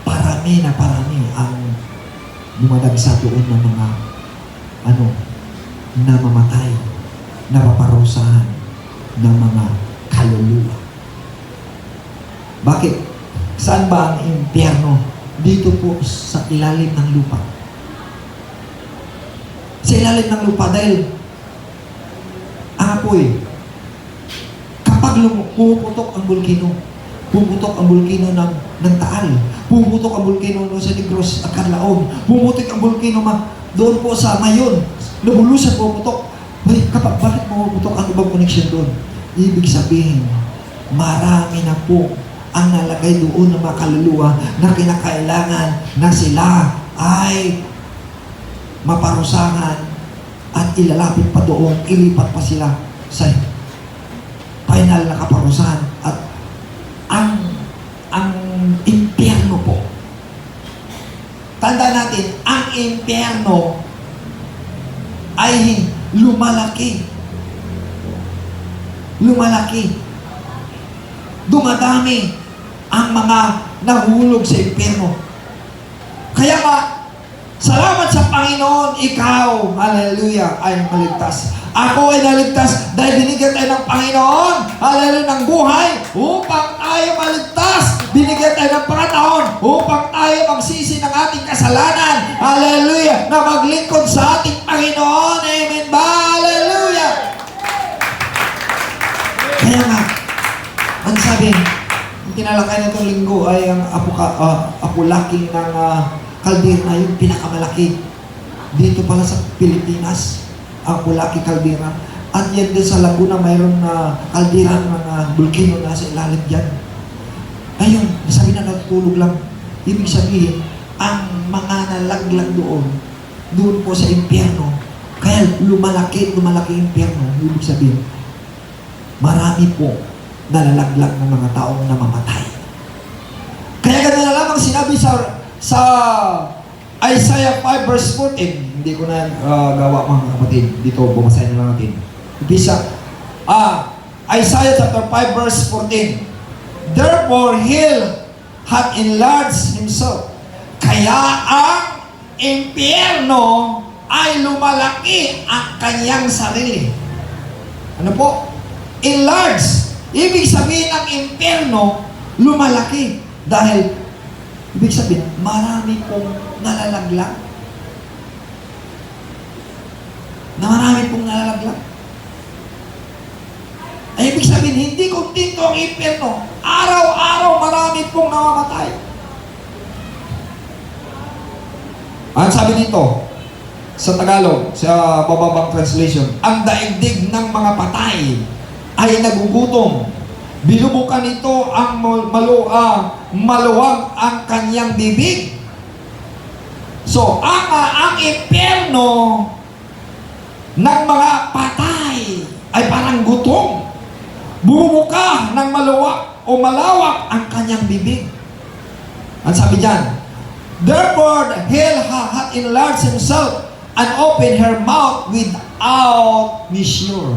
parami ang dumadagsa doon ng mga namamatay, napaparusahan ng mga kaluluwa. Bakit? Saan ba ang impyerno? Dito po sa ilalim ng lupa. Sa ilalim ng lupa dahil ang apoy, kapag pumuputok ang bulkino, pumuputok ang bulkino ng Taal, pumuputok ang bulkino sa Negros at Canlaon, pumuputok ang bulkino doon po sa Mayon, lumulusan pumuputok. Bakit pumuputok ang ibang connection doon? Ibig sabihin, marami na po ang nalagay doon ng mga kaluluwa na kinakailangan na sila ay maparusahan at ilalapit pa doon, ilipat pa sila sa final na kaparusahan. At ang impyerno po, tanda natin, ang impyerno ay lumalaki. Dumadami ang mga nahulog sa impyerno. Kaya nga, salamat sa Panginoon, ikaw, hallelujah, ay maligtas. Ako ay naligtas dahil binigyan tayo ng Panginoon, hallelujah, ng buhay upang tayo maligtas. Binigyan tayo ng panahon upang tayo magsisi ng ating kasalanan, hallelujah, na maglingkod sa ating Panginoon. Amen ba? Hallelujah! Kaya nga, ang sabi, ang tinalakay na itong linggo ay ang apulaking ng Caldera, yung pinakamalaki. Dito pala sa Pilipinas, ang Apulaki Caldera. At yan din sa Laguna, mayroon na caldera ng mga bulkino na sa ilalim dyan. Ayun, sabi na natutulog lang. Ibig sabihin, ang mga nalaglag doon po sa impyerno, kaya lumalaki impyerno. Ibig sabihin, marami po nalalaglag ng mga taong namamatay. Kaya ganun na lamang sinabi sa Isaiah 5 verse 14. Hindi ko na gawa mga kapatid. Dito, bumasahin na lang natin. Isaiah chapter 5 verse 14. Therefore, He hath enlarged Himself. Kaya ang impyerno ay lumalaki ang kanyang sarili. Ano po? Enlarged. Ibig sabihin ang impyerno, lumalaki. Dahil, ibig sabihin, marami pong nalalaglag. Ay, ibig sabihin, hindi kontento ang impyerno. Araw-araw, marami pong namamatay. Ang sabi dito, sa Tagalog, sa bababang translation, ang daigdig ng mga patay ay nagugutom. Binubukan nito ang maluwag ang kanyang bibig. So, ang impyerno ng mga patay ay parang gutom. Bumubuka ng malawak ang kanyang bibig. Ang sabi dyan, therefore, hell hath enlarged himself and opened her mouth without measure.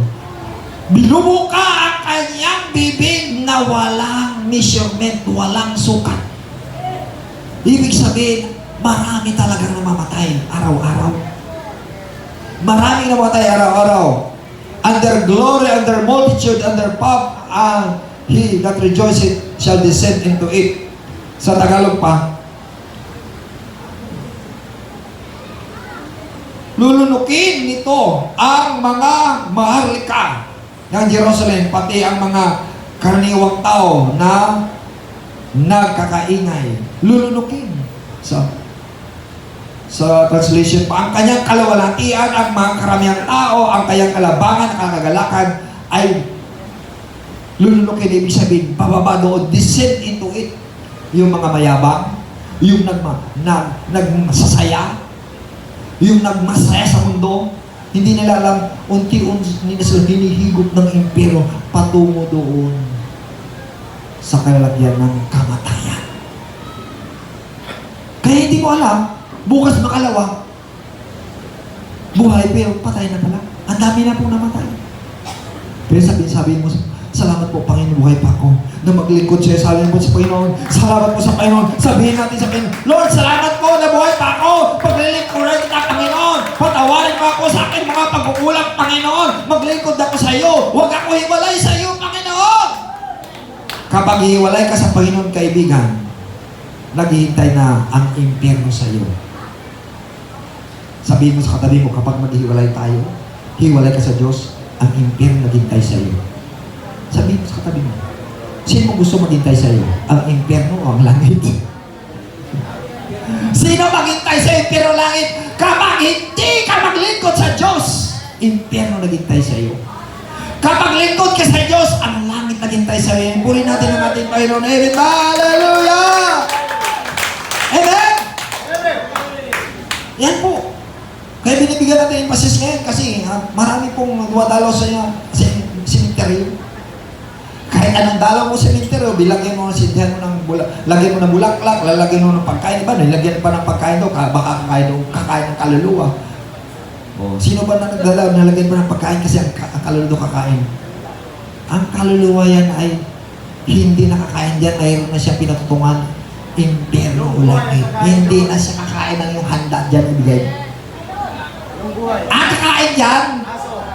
Binubuka ang kanyang bibig na walang measurement, walang sukat. Ibig sabihin, marami talagang namamatay araw-araw. Maraming namatay araw-araw. Under glory, under multitude, under pomp, he that rejoiceth shall descend into it. Sa Tagalog pa, lulunukin nito ang mga maharlika ng Jerusalem, pati ang mga karaniwang tao na nagkakaingay. Lulunukin. Sa translation pa, ang kanyang kalawalatian, ang mga karamihang tao, ang kanyang kalabangan, ang kagalakan, ay lulunukin. Ibig sabihin, bababa doon, descend into it. Yung mga mayabang, yung nagmasasaya, yung nagmasaya sa mundo, hindi nila alam, unti-unti nila sila hinihigop ng impyerno patungo doon sa kalalagyan ng kamatayan. Kaya hindi mo alam, bukas makalawa, buhay pero patay na pala. Ang dami na pong namatay. Pero sabihin mo, salamat po Panginoon, buhay pa ako na maglingkod siya. Salamat po sa Panginoon. Salamat po sa Panginoon. Sabihin natin sa Panginoon, Lord, salamat po na buhay pa ako. Paglilingkuran kita, Panginoon. Patawarin patawarin mo ako sa akin mga pagkukulang, Panginoon. Maglingkod ako sa iyo. Huwag ako hiwalay sa iyo, Panginoon. Kapag hiwalay ka sa Panginoon, kaibigan, naghihintay na ang impyerno sa iyo. Sabihin mo sa katabi mo, kapag maghiwalay tayo, hiwalay ka sa Diyos, ang impyerno naghihintay sa iyo. Sabihin mo sa katabi mo, sino gusto maghintay sa iyo? Ang impyerno o ang langit? Sino maghintay sa impyerno o langit? Kapag hindi ka maglingkod sa Diyos, impyerno naghintay sa iyo. Kapag lingkod ka sa Diyos, ang langit naghintay sa iyo. Puri natin ang ating Panginoon. Amen. Hallelujah! Amen? Yan po. Kaya binibigyan natin emphasis ngayon kasi marami pong dumadalaw sa simenteryo. Kahit anong dalaw mo sa simenteryo, bilagyan mo ng sindihan mo ng lagyan mo ng bulaklak, lalagyan mo ng pagkain. Diba? Nilagyan pa ng pagkain daw, baka kakain ng kaluluwa. O, sino ba na nagdalaw, nalagyan pa ng pagkain kasi ang kaluluwa kakain? Ang kaluluwa yan ay hindi nakakain dyan, mayroon na siya pinatutungan, impyerno o langit. Hindi na siya kakain ng yung handa dyan ibigay. Ang kakain dyan,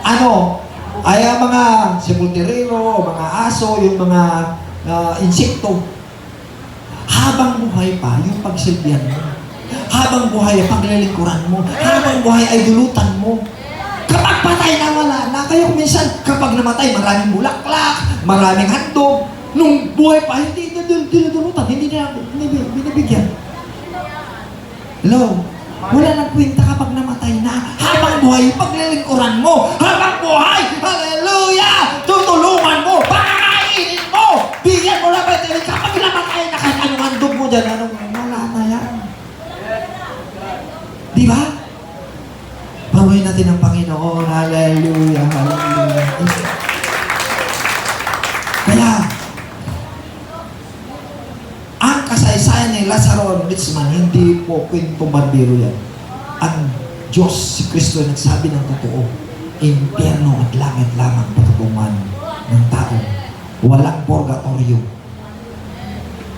ano? Ay ang mga sepulturero, mga aso, yung mga insekto. Habang buhay pa, yung pagsilbihan mo. Habang buhay ay paglilingkuran mo. Habang buhay ay dulutan mo. Kapag patay na wala na, kaya minsan kapag namatay, maraming bulaklak, maraming handog. Nung buhay pa, hindi dinudulutan, hindi nila binibigyan. Hello? Wala nang kwenta kapag namatay na. Habang buhay, paglilingkuran mo. Habang buhay, hallelujah! Tutulungan mo, pakakainin mo. Bigyan mo lang ba? Kapag namatay na kahit anong handog mo dyan, wala na yan. Di ba? Pamuhin natin ang Panginoon. Hallelujah, hallelujah. Kaya, ang kasaysayan ni Lazaro Ritzman, hindi po kwento barbero yan. Ang Diyos, si Kristo, nagsabi ng totoo, impyerno at langit lamang patutungan ng tao. Walang purgatorio.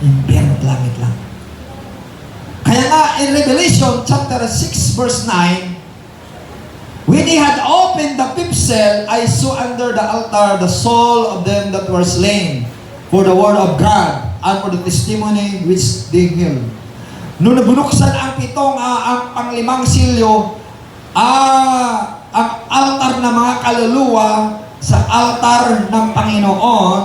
Impyerno at langit lang. Kaya nga, in Revelation chapter 6 verse 9, when he had opened the fifth seal, I saw under the altar the soul of them that were slain for the word of God and for the testimony which they held. Nung nabunuksan ang ang panglimang silyo, ang altar ng mga kaluluwa sa altar ng Panginoon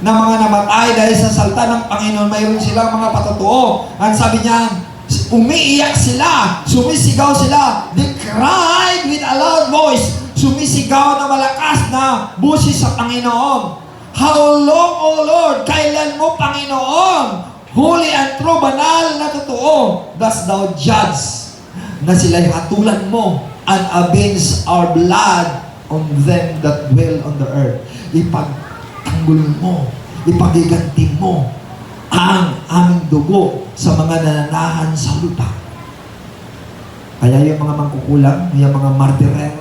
na mga namatay dahil sa salita ng Panginoon, mayroon silang mga patutuo. Ang sabi niya, umiiyak sila, sumisigaw sila, they cried with a loud voice, sumisigaw na malakas na busis sa Panginoon. How long, O Lord? Kailan mo, Panginoon? Holy and true, banal na totoo, dost thou judge na sila'y hatulan mo and avenge our blood on them that dwell on the earth. Ipagtanggol mo, ipagiganti mo ang aming dugo sa mga nananahan sa lupa. Kaya yung mga mangkukulang, yung mga martirer,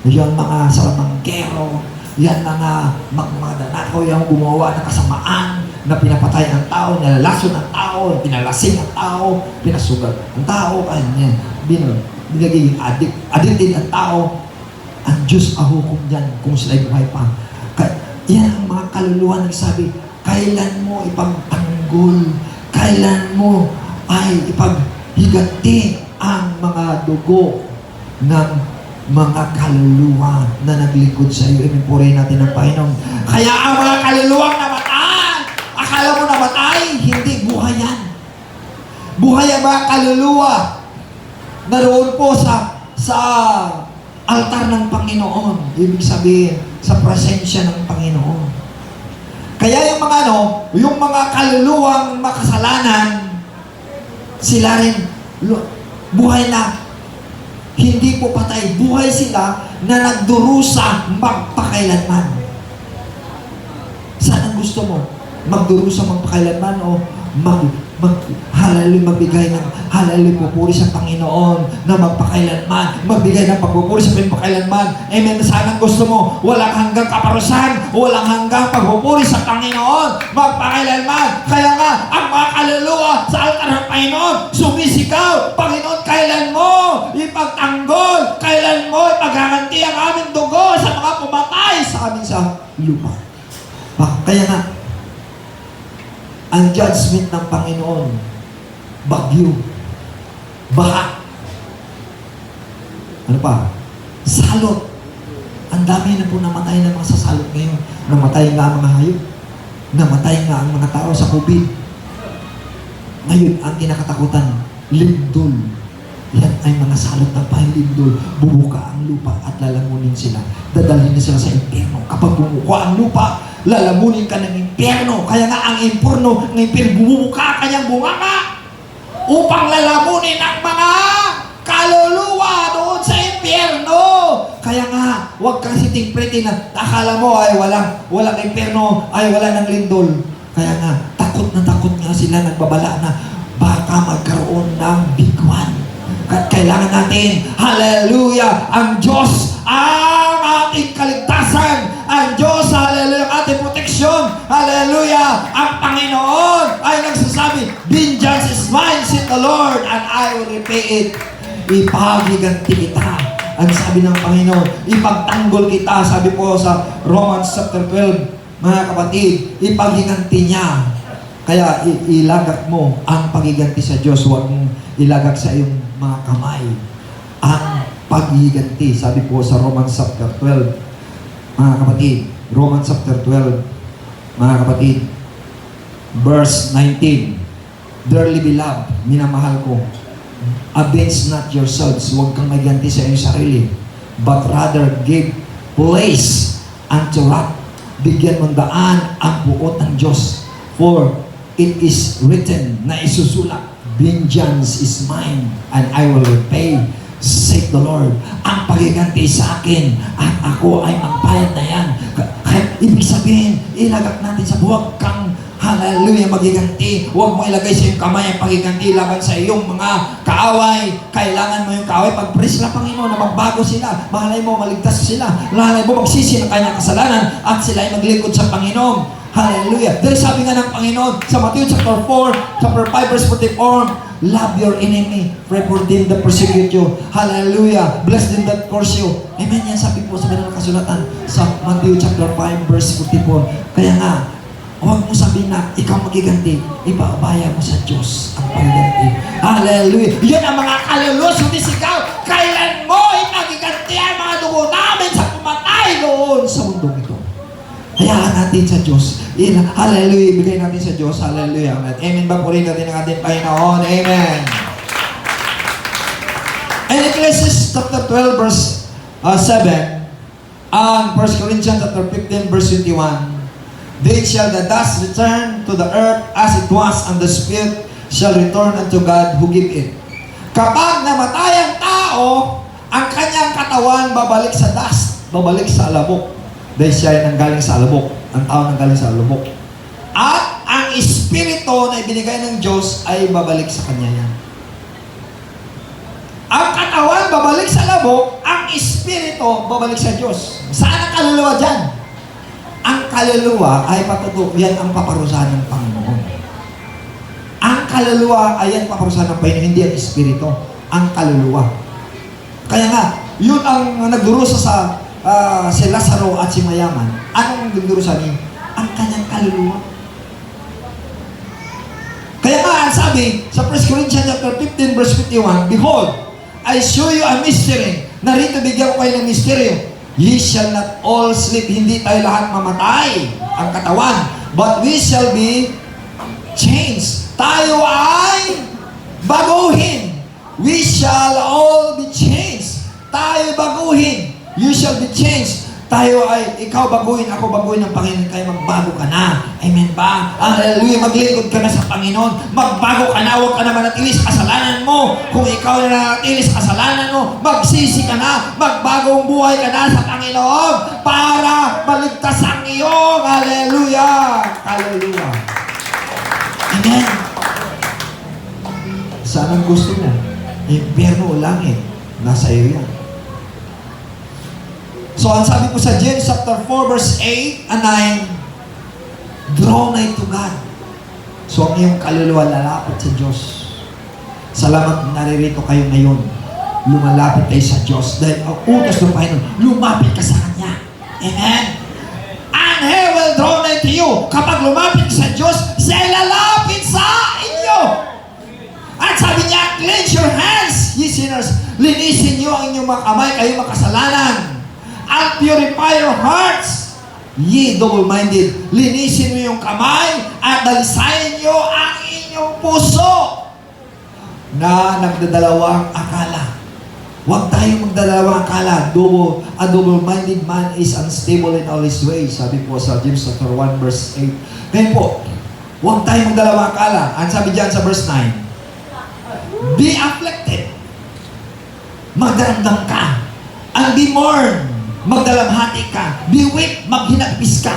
yung mga salamanggero, yan mga magmadanakaw, yung gumawa ng kasamaan, na pinapatay ang tao, nilalaso ng tao, pinalasing ang tao, pinasugat ang tao, kanya, binagiging addicted ang tao. Ang Diyos ahukom dyan kung sila'y buhay pa. Yan ang mga kaluluwa nagsabi, kailan mo ipagtanggol, kailan mo ay ipaghiganti ang mga dugo ng mga kaluluwa na naglingkod sa iyo. Ipupuri natin ang Panginoon. Kaya ang mga kaluluwang namatay, akala mo namatay, hindi, buhay yan. Buhay ang mga kaluluwa. Naroon po sa altar ng Panginoon. Ibig sabihin, sa presensya ng Panginoon. Kaya yung mga yung mga kaluluwang makasalanan, sila rin buhay na. Hindi po patay. Buhay sila na nagdurusa magpakailanman. Saan ang gusto mo? Magdurusa magpakailanman o magbigay ng hallelujah, pupuri sa Panginoon na magpakailanman, magbigay ng pagpupuri sa pagpakailanman. Amen. Saan ang gusto mo? Walang hanggang kaparusahan, walang hanggang pagpupuri sa Panginoon, magpakailanman. Kaya nga, ang mga kaluluwa sa altar ng Panginoon, sumisigaw, Panginoon, kailan mo ipagtanggol? Kailan maghahanti ang aming dugo sa mga pumatay sa amin sa lupa. Kaya nga, ang judgment ng Panginoon, bagyo, baha, ano pa? Salot. Ang dami na po namatay ng mga sasalot ngayon. Namatay nga ang mga hayop. Namatay nga ang mga tao sa COVID. Ngayon, ang kinakatakutan, lindol. Yan ay mga salot ng lindol. Bubuka ang lupa at lalamunin sila. Dadalhin na sila sa impyerno. Kapag bumuka ang lupa, lalamunin ka ng impyerno. Kaya nga ang impyerno, bumubuka kanyang bunganga upang lalamunin ang mga kaluluwa doon sa impyerno. Kaya nga, huwag kang siting-pretty na akala mo ay walang impyerno, ay wala ng lindol. Kaya nga, takot nga sila, nagbabala na baka magkaroon ng bigwan. Kailangan natin, hallelujah, ang Diyos, ang ating kaligtasan, ang Diyos, hallelujah, ang ating proteksyon, hallelujah, ang Panginoon ay nagsasabi, vengeance is mine, said the Lord, and I will repay it. Ipagiganti kita. Ang sabi ng Panginoon, ipagtanggol kita. Sabi po sa Romans chapter 12, mga kapatid, ipagiganti niya. Kaya ilagak mo ang pagiganti sa Diyos. Huwag mong ilagak sa iyong mga kamay. Ang pagiganti. Sabi po sa Romans chapter 12, mga kapatid, Romans chapter 12, mga kapatid, verse 19, dearly beloved, minamahal ko, avenge not yourselves, huwag kang maganti sa iyong sarili, but rather give place unto wrath. Bigyan mong daan ang puot ng Diyos. For it is written, na isusulat, vengeance is mine, and I will repay, said the Lord. Ang pagiganti sa akin, at ako ay magbayad na yan. Kaya ibig sabihin, ilagak natin sa buwag kang hallelujah, magiganti. Huwag mo ilagay sa iyong kamay ang pagiganti laban sa iyong mga kaaway. Kailangan mo yung kaaway. Pag-praise na Panginoon na magbago sila. Malay mo, maligtas sila. Malay mo, magsisi ng kanyang kasalanan at sila ay maglingkod sa Panginoon. Hallelujah. Dahil sabi nga ng Panginoon sa Matthew chapter 4, chapter 5, verse 44, love your enemy, pray for them that persecute you. Hallelujah. Bless them that curse you. Amen. Yan sabi po sa banal na kasulatan sa Matthew chapter 5, verse 44. Kaya nga, huwag mo sabihin na ikaw magiganti, ipaabaya mo sa Diyos ang pagganti. Hallelujah! Yan ang mga kaluluwa, sumisigaw. Kailan mo ipagiganti ang mga dugo namin sa pumatay noon sa mundo ito? Hayaan natin sa Diyos. Hallelujah! Ibigay natin sa Diyos. Hallelujah! Amen ba? Purihin natin ang ating Panginoon. Amen! And Ecclesiastes chapter 12 verse 7 and 1 Corinthians chapter 15 verse 21, then shall the dust return to the earth as it was, and the spirit shall return unto God who gave it. Kapag namatay ang tao, ang kanyang katawan babalik sa dust, babalik sa alabok. Dahil siya ay nanggaling sa alabok. Ang tao nanggaling sa alabok. At ang espiritu na ibinigay ng Diyos ay babalik sa kanya yan. Ang katawan babalik sa alabok, ang espiritu babalik sa Diyos. Saan ang kaluluwa dyan? Ang kaluluwa ay yan ang paparusahan ng Panginoon. Ang kaluluwa ay yan paparusahan ng Panginoon, hindi ang espiritu. Ang kaluluwa. Kaya nga, yun ang nagdurusa sa si Lazaro at si Mayaman. Anong nagdurusa niya? Ang kanyang kaluluwa. Kaya nga, ang sabi sa 1 Corinthians chapter 15 verse 51, behold, I show you a mystery. Narito bigyan ko kayo ng misteryo. Ye shall not all sleep. Hindi tayo lahat mamatay ang katawan. But we shall be changed. Tayo ay baguhin. We shall all be changed. Tayo baguhin. You shall be changed. Tayo ay, ikaw baguhin, ako baguhin ng Panginoon, kaya magbago ka na. Amen ba? Hallelujah, maglingkod ka na sa Panginoon. Magbago ka na, huwag ka na manatili sa kasalanan mo. Kung ikaw na nanatili sa kasalanan mo, magsisi ka na, magbagong buhay ka na sa Panginoon para maligtas ang iyong, hallelujah, hallelujah. Amen. Saan ang gusto mo? Impyerno o langit? Nasa iyo yan. So, ang sabi po sa James chapter 4 verse 8 and 9, draw nigh to God. So, ang iyong kaluluwa lalapit sa Diyos. Salamat naririto kayo ngayon. lumalapit tayo sa Diyos dahil ang utos ng Panginoon, lumapit ka sa Kanya. Amen? And He will draw nigh to you. Kapag lumapit sa Diyos, siya lalapit sa inyo. At sabi niya, cleanse your hands, ye sinners. Linisin niyo ang inyong mga kamay, kayo makasalanan. And purify your hearts, ye double-minded. Linisin mo yung kamay at dalisayin niyo ang inyong puso na nagdadalawang akala. Huwag tayong magdadalawang akala. A double-minded man is unstable in all his ways. Sabi po sa James 1 verse 8. Ngayon po, huwag tayong magdalawang akala. Ang sabi diyan sa verse 9, be afflicted. Magdaramdam ka. And be mourn. Magdalamhati ka. Be weak. Maghinagpis ka.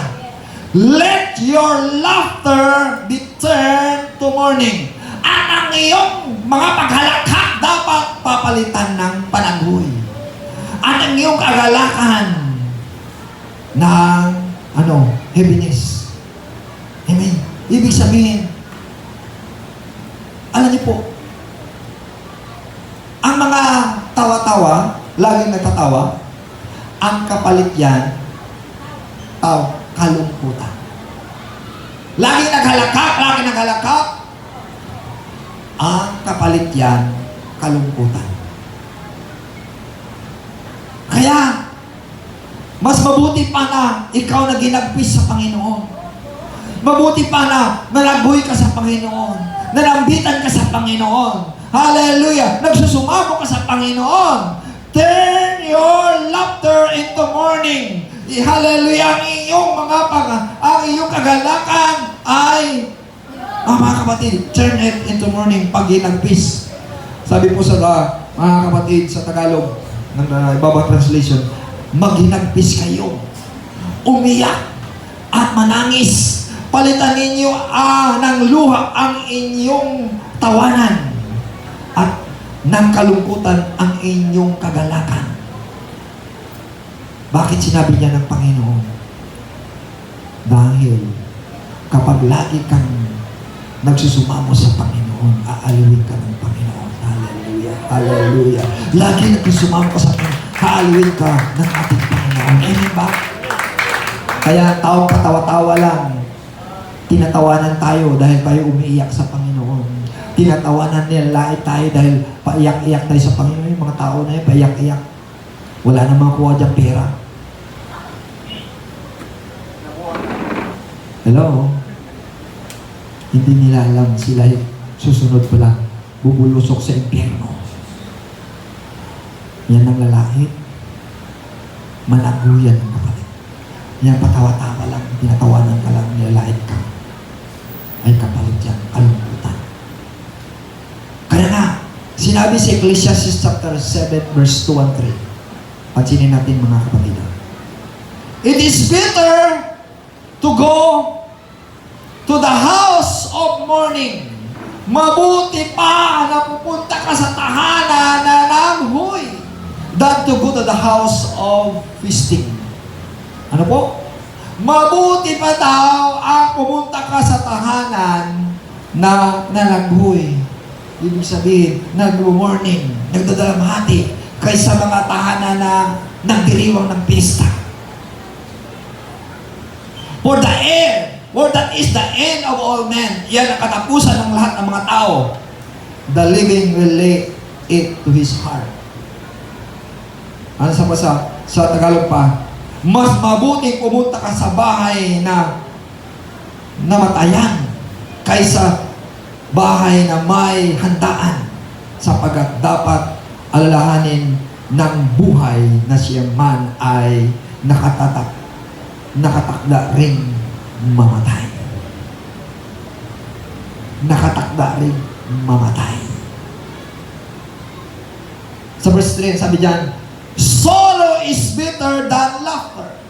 Let your laughter be turned to mourning. At ang iyong mga paghalakak dapat papalitan ng panaghoy. At ang iyong kagalakan ng heaviness. Amen. Ibig sabihin, alam niyo po, ang mga tawa-tawa, laging nagtatawa, ang kapalit yan, kalungkutan. Laging naghalakak, ang kapalit yan, kalungkutan. Kaya, mas mabuti pa na ikaw na ginagpis sa Panginoon. Mabuti pa na nalagoy ka sa Panginoon. Nalambitan ka sa Panginoon. Hallelujah! Nagsusumamo ka sa Panginoon. Turn your laughter into mourning. Hallelujah! Ang iyong kagalakan ay, mga kapatid, turn it into mourning pag ginagpis. Sabi po sa mga kapatid sa Tagalog, ng ibabang translation, maghinagpis kayo. Umiyak at manangis. Palitan ninyo ng luha ang inyong tawanan at ng kalungkutan ang inyong kagalakan. Bakit sinabi niya ng Panginoon? Dahil kapag lagi kang nagsusumamo sa Panginoon, aalawin ka ng Panginoon. Hallelujah. Hallelujah. Lagi nagsusumamo ka sa Panginoon, aalawin ka ng ating Panginoon. Amen ba? Kaya taong katawa-tawa lang, tinatawanan tayo dahil tayo umiiyak sa Panginoon. Tinatawanan nila tayo dahil paiyak-iyak tayo sa Panginoon. Yung mga tao na yun, paiyak-iyak. Wala namang kuha diyang pera. Hello? Hindi nila alam sila susunod pala, bubulusok sa impyerno. Yan ang lalaki. Malaguyan ang kapatid. Yan patawa-tawa lang, tinatawanan ka lang, nilalait ka. Ay kapalit yan, kalungkutan. Kaya nga, sinabi sa Ecclesiastes chapter 7 verse 2 and 3. Pansinin natin mga kapatid. It is better to go to the house of mourning. Mabuti pa na pupunta ka sa tahanan na nanghoy than to go to the house of feasting. Ano po? Mabuti pa daw ang pumunta ka sa tahanan na nalaghoy. Ibig sabihin, nag-morning, nagdadalamhati, kaysa mga tahanan na nagdiriwang ng pista. For that is the end of all men. Yan ang katapusan ng lahat ng mga tao. The living will lay it to his heart. Ano sa Tagalog pa? Mas mabuting pumunta ka sa bahay na namatayan kaysa bahay na may handaan, sapagkat dapat alalahanin ng buhay na siya man ay nakatakda ring mamatay. Nakatakda ring mamatay. Sa verse 3, sabi diyan, sorrow is better than laughter.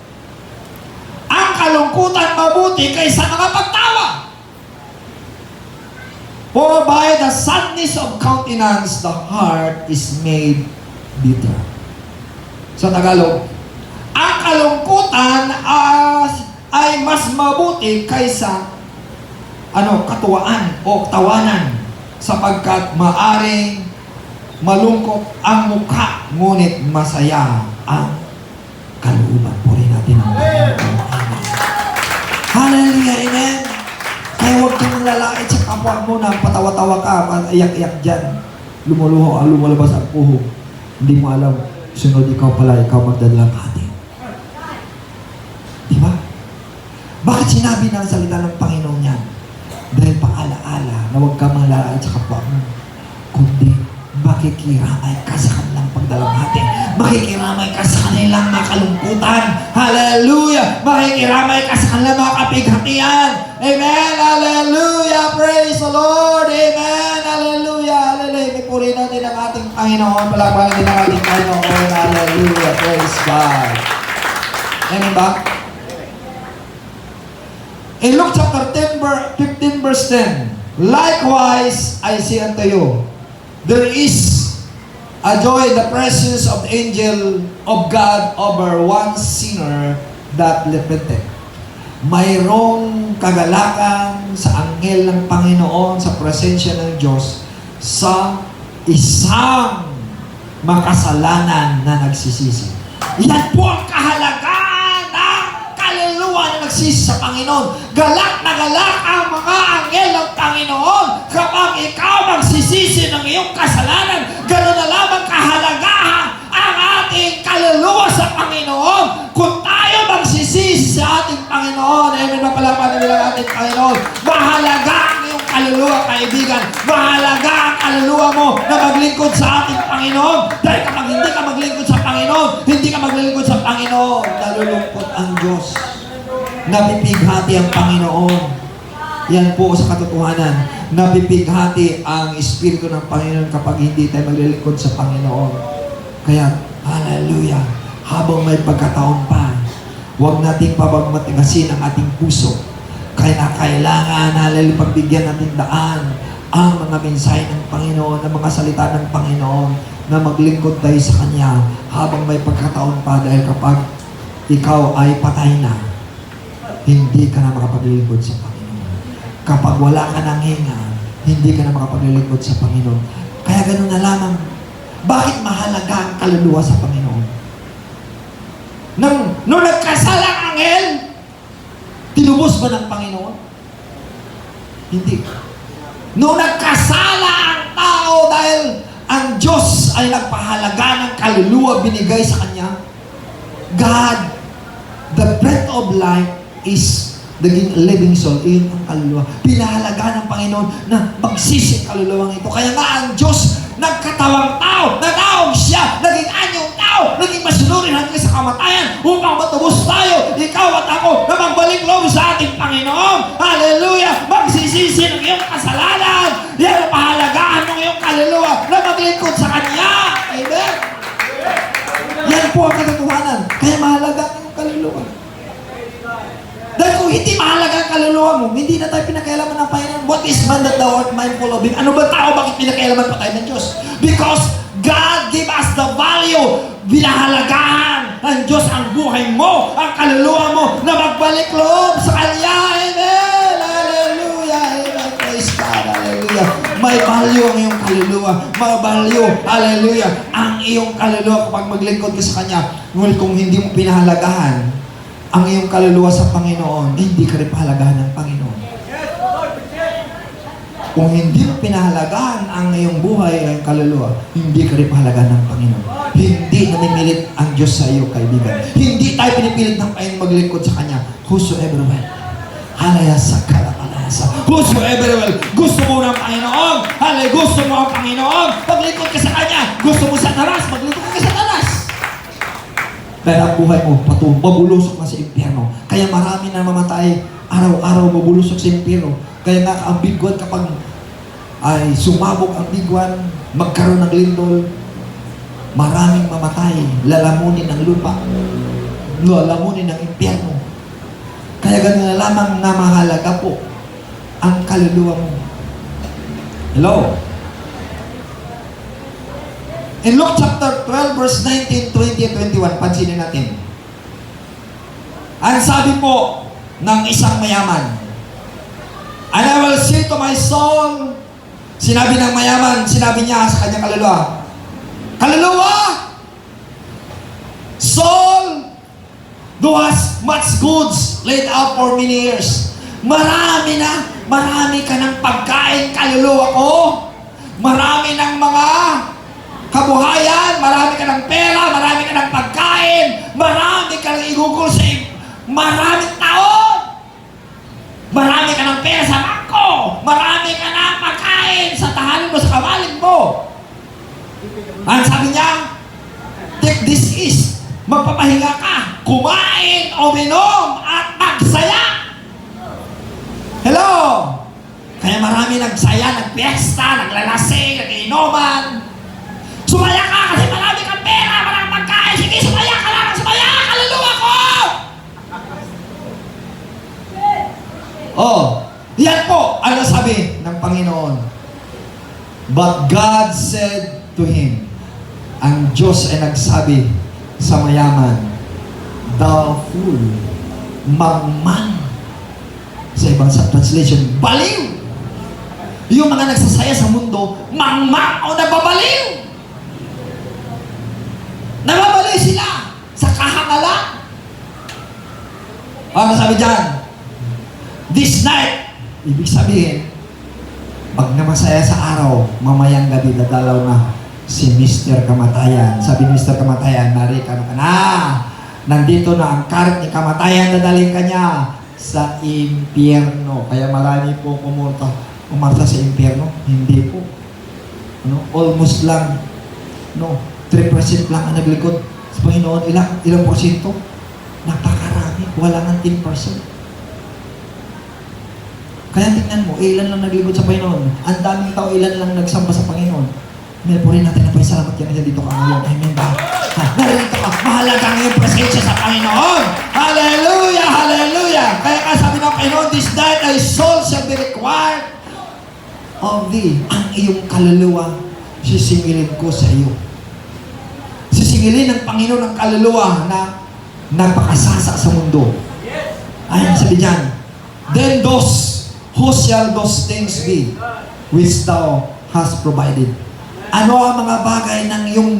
Ang kalungkutan mabuti kaysa mga pagtawa. For by the sadness of countenance, the heart is made bitter. Sa Tagalog, ang kalungkutan ay mas mabuti kaysa katuwaan o tawanan, sapagkat maaring malungkot ang mukha, ngunit masaya ang kalooban. Purihin natin ang Panginoon. Hallelujah, amen. Kaya huwag kang lalait sa kapwa mo na patawa-tawa ka, iyak-iyak dyan. Lumuluho, lumalabas ang puho. Hindi mo alam, sunod ikaw pala, ikaw magdadalang hati. Di ba? Bakit sinabi ng salita ng Panginoon yan? Dahil paalaala na huwag kang malalait sa kapwa mo, kundi makikiramay ka sa kanilang pagdalamhati. Makikiramay ka sa kanilang mga kalungkutan. Hallelujah! Makikiramay ka sa kanilang mga kapighatian. Amen! Hallelujah! Praise the Lord! Amen! Hallelujah! Hallelujah! Purihin natin ang ating Panginoon. Palakpakan natin ang ating Panginoon. Hallelujah! Praise God! Amen ba? In Luke chapter 15 verse 10, likewise, I say unto you, there is a joy in the presence of the angel of God over one sinner that repented. Mayroong kagalakan sa anghel ng Panginoon sa presensya ng Diyos sa isang makasalanan na nagsisisi. Yan po ang kahalagaan ng kaluluwa na nagsisi sa Panginoon. Galak na galak ang mga anghel ng Panginoon kapag ikaw magsisisi ng iyong kasalanan. Ganoon na lamang kahalagahan ang ating kaluluwa sa Panginoon. Kung tayo magsisisi sa ating Panginoon, amen na pala ang ating Panginoon, mahalaga ang iyong kaluluwa, kaibigan. Mahalaga ang kaluluwa mo na maglingkod sa ating Panginoon. Dahil kapag hindi ka maglingkod sa Panginoon, hindi ka maglingkod sa Panginoon, nalulungkot ang Diyos. Napipighati ang Panginoon. Yan po sa katotohanan. Napipighati ang Espiritu ng Panginoon kapag hindi tayo maglilingkod sa Panginoon. Kaya, hallelujah, habang may pagkataon pa, huwag nating pabagmatigasin ang ating puso. Kaya kailangan, hallelujah, pagbigyan natin daan ang mga mensahe ng Panginoon, ang mga salita ng Panginoon, na maglingkod tayo sa Kanya habang may pagkataon pa, dahil kapag ikaw ay patay na, hindi ka na makapaglilingkod sa Panginoon. Kapag wala ka ng hinga, hindi ka na makapaglilingkod sa Panginoon. Kaya ganoon na lamang. Bakit mahalaga ang kaluluwa sa Panginoon? Nung nagkasala ang anghel, tinubos ba ng Panginoon? Hindi. Nung nagkasala ang tao dahil ang Diyos ay nagpahalaga ng kaluluwa binigay sa Kanya, God, the breath of life, is naging living soul. Iyon ang kaluluwa. Pinahalaga ng Panginoon na magsisi ang kaluluwang ito. Kaya nga ang Diyos nagkatawang tao, nanaog siya, naging anyong tao, naging masunurin hanggang sa kamatayan upang matubos tayo, ikaw at ako, na magbalik loob sa ating Panginoon. Hallelujah! Magsisisi ng iyong kasalanan. Yan ang pahalagahan ng iyong kaluluwa na maglingkod sa Kanya. Amen? Yan po ang katotohanan. Kaya mahalaga ang iyong kaluluwa. Dahil kung hindi mahalaga ang kaluluwa mo, hindi na tayo pinakailaman ng Panginoon. What is man that thou art mindful of him? Ano ba tao? Bakit pinakailaman pa tayo ng Diyos? Because God gave us the value. Binahalagahan ng Diyos ang buhay mo, ang kaluluwa mo, na magbalik loob sa Kanya. Amen! Hallelujah! Amen! Praise God! Hallelujah! May value ang iyong kaluluwa. May value, hallelujah, ang iyong kaluluwa kapag maglingkod ka sa Kanya. Ngunit kung hindi mo pinahalagahan ang iyong kaluluwa sa Panginoon, hindi ka rin pahalagahan ng Panginoon. Kung hindi mo pinahalagahan ang iyong buhay, ang kaluluwa, hindi ka rin pahalagahan ng Panginoon. Hindi namimilit ang Diyos sa iyo, kaibigan. Hindi tayo pinipilit ng Panginoon maglingkod sa Kanya. Whosoever will. Halayasa, kalakalasa. Whosoever will. Gusto mo ng Panginoon. Halay, gusto mo ang Panginoon. Maglingkod ka sa Kanya. Gusto mo sa taras. Maglingkod ka sa taras. Pero ang buhay mo, mabulusok na sa impyerno. Kaya marami na mamatay, araw-araw mabulusok sa impyerno. Kaya nga ang bigwan, kapag ay sumabog ang bigwan, magkaroon ng lindol, maraming mamatay, lalamunin ng lupa, lalamunin ng impyerno. Kaya gano'n na lamang na mahalaga po ang kaluluwa mo. Hello? In Luke chapter 12, verse 19, 20, and 21, pansinin natin. Ang sabi po ng isang mayaman, and I will say to my soul, sinabi ng mayaman, sinabi niya sa kanyang kaluluwa, kaluluwa. Soul, who has much goods laid out for many years. Marami ka ng pagkain, kaluluwa ko. Marami ng mga kabuhayan, marami ka ng pera, marami ka ng pagkain, marami ka ng igugol sa maraming taon. Marami ka ng pera sa bangko, marami ka ng pagkain sa tahanan mo, sa kawaling mo. Ang sabi niya, take this is, magpapahinga ka, kumain o minom at magsaya. Hello? Kaya marami nagsaya, nagpiesta, naglalasing, nagiinuman. Sumaya ka kasi marami kang pera, maraming pagkain. Sige, sumaya ka lang, sumaya, kaluluwa ko! Oh, yan po, ano sabi ng Panginoon? But God said to him, ang Diyos ay nagsabi sa mayaman, thou fool, mangmang. Sa ibang translation, baliw. Yung mga nagsasaya sa mundo, mangmang o nababaliw. Nababaliw sila sa kahangalan. Ano sabi dyan? This night, ibig sabihin, pag namasaya sa araw, mamayang gabi dadalaw na si Mr. Kamatayan. Sabi Mr. Kamatayan, narika ka na. Nandito na ang karat ni Kamatayan, dadaling ka niya sa impyerno. Kaya marami po umarta sa impyerno. Hindi po. Almost lang. 3% lang ang naglikod sa Panginoon. Ilang porsyento? Napakarami. Wala ng 10%. Kaya tingnan mo, ilan lang naglikod sa Panginoon. Ang daming tao, ilan lang nagsamba sa Panginoon. May po rin natin ang pasalamat yan na dito ka ngayon. Amen ba? Narito ka. Mahalaga ang iyong presensya sa Panginoon. Hallelujah! Hallelujah! Kaya ka sabi ng Panginoon, this night thy soul shall be required of thee. Ang iyong kaluluwa, sisingilin ko sa iyo. Sisingilin ng Panginoon ang kaluluwa na nagpakasasa sa mundo. Ayan sabi dyan, then who shall those things be which thou hast provided? Ano ang mga bagay ng iyong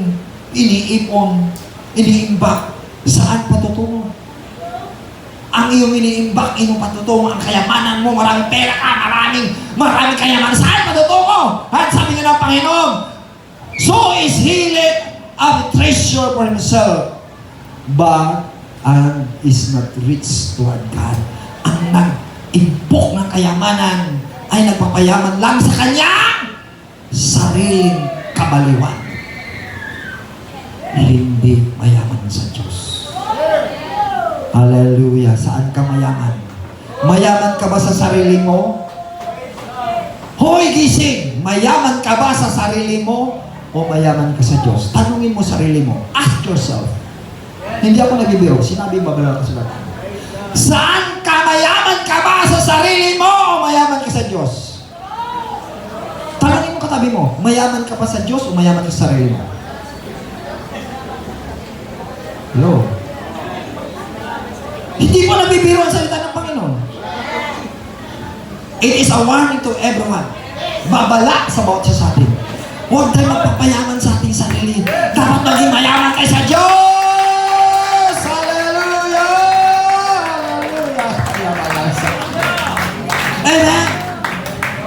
iniipon, iniimbak, saan patutungo? Ang iyong iniimbak, iyong patutungo, ang kayamanan mo, maraming pera ka, maraming kayamanan, saan patutungo? At sabi nga ng Panginoon, so is he laid up treasure for himself, but and is not rich toward God. Ang nag-imbok ng kayamanan ay nagpapayaman lang sa kanyang sariling kabaliwan. Hindi mayaman sa Diyos. Hallelujah. Saan ka mayaman? Mayaman ka ba sa sarili mo? Hoy, gising! Mayaman ka ba sa sarili mo? O mayaman ka sa Diyos? Tanungin mo sarili mo. Ask yourself. Hindi ako nagbibiro. Sinabi ba ba sa lahat? Saan ka mayaman ka ba sa sarili mo o mayaman ka sa Diyos? Tanungin mo katabi mo, mayaman ka ba sa Diyos o mayaman ka sa sarili mo? Hello? Hindi mo nabibiro ang salita ng Panginoon. It is a warning to everyone. Babala sa bawat isa sa atin. Huwag tayo magpapayaman sa ating sarili. Dapat maging mayaman tayo sa Diyos! Hallelujah! Hallelujah! Amen?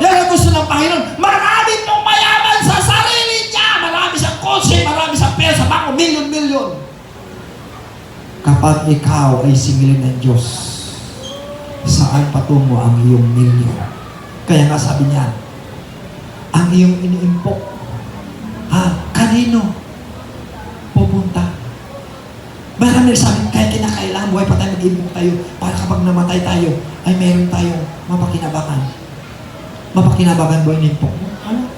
Yan ang gusto ng Panginoon. Marami pong mayaman sa sarili niya. Marami siyang kotse, marami siyang pera sa bangko, milyon-milyon. Kapag ikaw ay singilin ng Diyos, saan patungo ang iyong milyon? Kaya nga sabi niya, ang iyong iniimpok, kanino pupunta? Marami sabi, kaya kinakailangan buhay pa tayo, mag-iimpok tayo, para kapag namatay tayo, ay meron tayong mapakinabangan. Mapakinabangan buhay n'impok mo. Ano?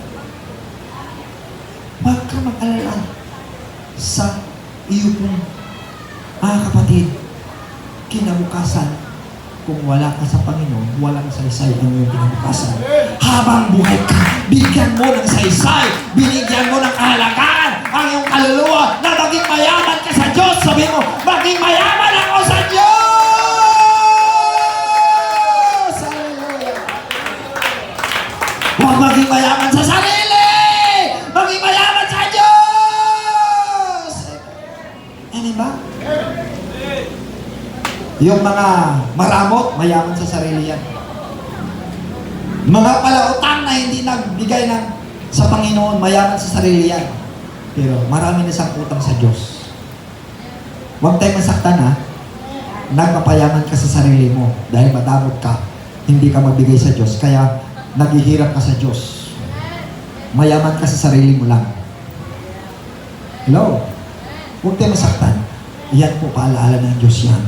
Huwag ka mag-alala sa iyo pong mga kapatid, kinabukasan, kung wala ka sa Panginoon, walang saysay ang iyong kinabukasan. Habang buhay ka, bigyan mo ng saysay, binigyan mo ng kahalagaan ang iyong kaluluwa na maging mayaman ka sa Diyos. Sabi mo, maging mayaman ako sa Diyos! Hallelujah! Huwag maging mayaman sa sarili! Maging mayaman sa Diyos! Yung mga maramot, mayaman sa sarili yan. Mga palautang na hindi nagbigay sa Panginoon, mayaman sa sarili yan. Pero marami na siyang utang sa Diyos. Huwag tayo masaktan ha. Nagpapayaman ka sa sarili mo dahil madamot ka. Hindi ka magbigay sa Diyos. Kaya naghihirap ka sa Diyos. Mayaman ka sa sarili mo lang. Hello? Huwag tayo masaktan. Yan po, paalaala ng Diyos yan.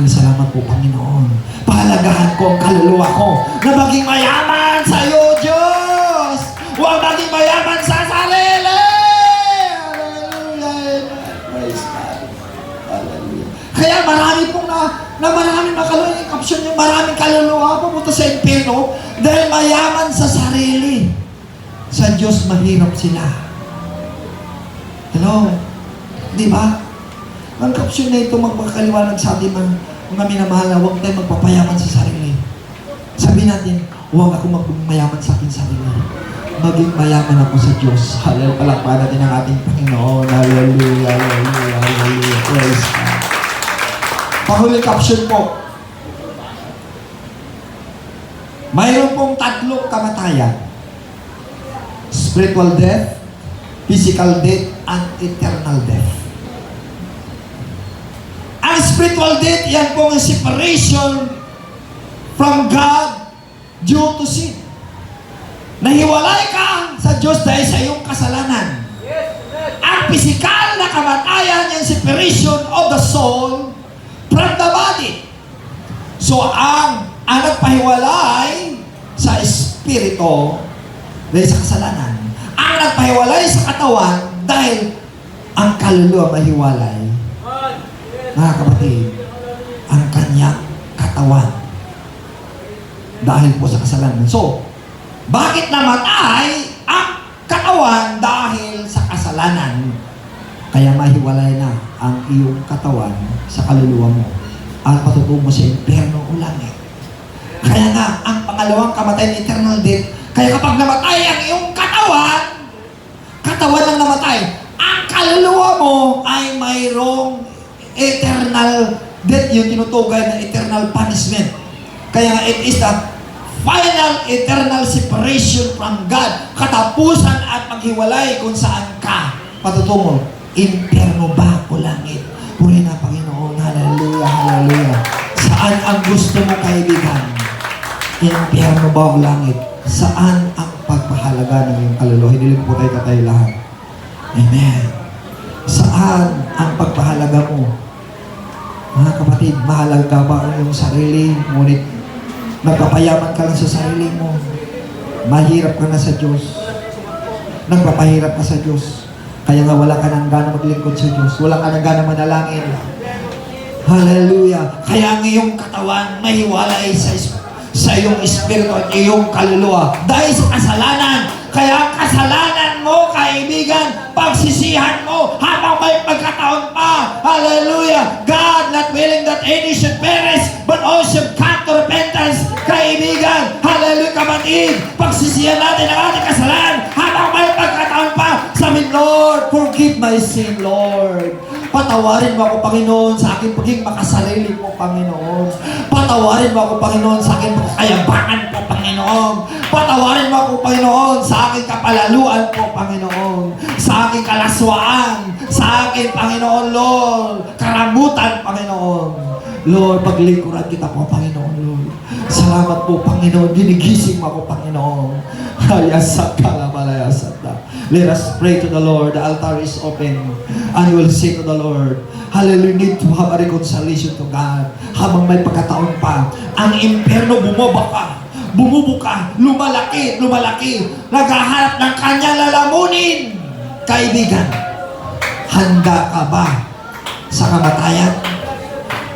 Salamat po, Panginoon. Pahalagahan ko ang kaluluwa ko na maging mayaman sa iyo, Diyos! Huwag maging mayaman sa sarili! Hallelujah! Praise God. Hallelujah. Kaya marami pong maraming makaluluwa yung kapsyon yung maraming kaluluwa pumunta sa impyerno dahil mayaman sa sarili. Sa Diyos, mahirap sila. Hello? Di ba? Ang kapsyon na ito magpakaliwanag sa atin mga minamahal na huwag tayo magpapayaman sa sarili. Sabi natin, huwag ako magmayaman sa akin sarili. Maging mayaman ako sa Diyos. Hallelujah. Palakpakan natin ang ating Panginoon. Hallelujah. Hallelujah. Hallelujah. Praise God. Panghuli kapsyon po. Mayroon pong tatlong kamatayan. Spiritual death, physical death, and eternal death. Ang spiritual death, yan po ang separation from God due to sin. Nahiwalay ka sa Diyos dahil sa iyong kasalanan. Ang physical na kamatayan, yung separation of the soul from the body. So, ang nagpahiwalay sa espiritu dahil sa kasalanan. Ang nagpahiwalay sa katawan dahil ang kaluluwa mahiwalay. Mga kapatid, ang kanyang katawan dahil po sa kasalanan. So, bakit namatay ang katawan dahil sa kasalanan? Kaya mahiwalay na ang iyong katawan sa kaluluwa mo at patutungo sa impyerno o langit. Kaya nga, ang pangalawang kamatayan, eternal death, kaya kapag namatay ang iyong katawan lang namatay, ang kaluluwa mo ay mayroong eternal death, yung tinutugay na eternal punishment. Kaya it is the final eternal separation from God. Katapusan at maghiwalay kung saan ka patutungo. Impyerno ba o langit? Purihin na Panginoon. Hallelujah, hallelujah. Saan ang gusto mo, kaibigan? Impyerno ba o langit? Saan ang pagpahalaga ng iyong kaluluwa? Hindi lang po tayo lahat. Amen. Saan ang pagpahalaga mo? Mga kapatid, mahalaga ba ang iyong sarili? Ngunit nagpapayaman ka lang sa sarili mo. Mahirap ka na sa Diyos. Nagpapahirap ka sa Diyos. Kaya nga wala ka nang gana maglingkod sa Diyos. Wala ka nang gana manalangin. Hallelujah. Kaya ang iyong katawan mahiwalay sa iyong espiritu at iyong kaluluwa. Dahil sa kasalanan. Kaya ang kasalanan mo, kaibigan, pagsisihan mo habang may pagkataon pa. Hallelujah! God not willing that any should perish, but all should come to repentance. Kaibigan, hallelujah, kapatid, pagsisihan natin ang ating kasalanan habang may pagkataon pa. Sabi, Lord, forgive my sin, Lord. Patawarin mo ako, Panginoon, sa aking pagiging makasarili po, Panginoon. Patawarin mo ako, Panginoon, sa aking pagkayabangan po, Panginoon. Patawarin mo ako, Panginoon, sa aking kapalaluan po, Panginoon. Sa aking kalaswaan. Sa aking, Panginoon, Lord, karamutan, Panginoon. Lord, paglingkuran kita po, Panginoon, Lord. Salamat po, Panginoon. Ginigising mo ako, Panginoon. Let us pray to the Lord. The altar is open. And you will say to the Lord, hallelujah, need to have a reconciliation to God. Habang may pagkataon pa, ang impyerno bumubuka, lumalaki, naghahanap ng kanyang lalamunin. Kaibigan, handa ka ba sa kamatayan?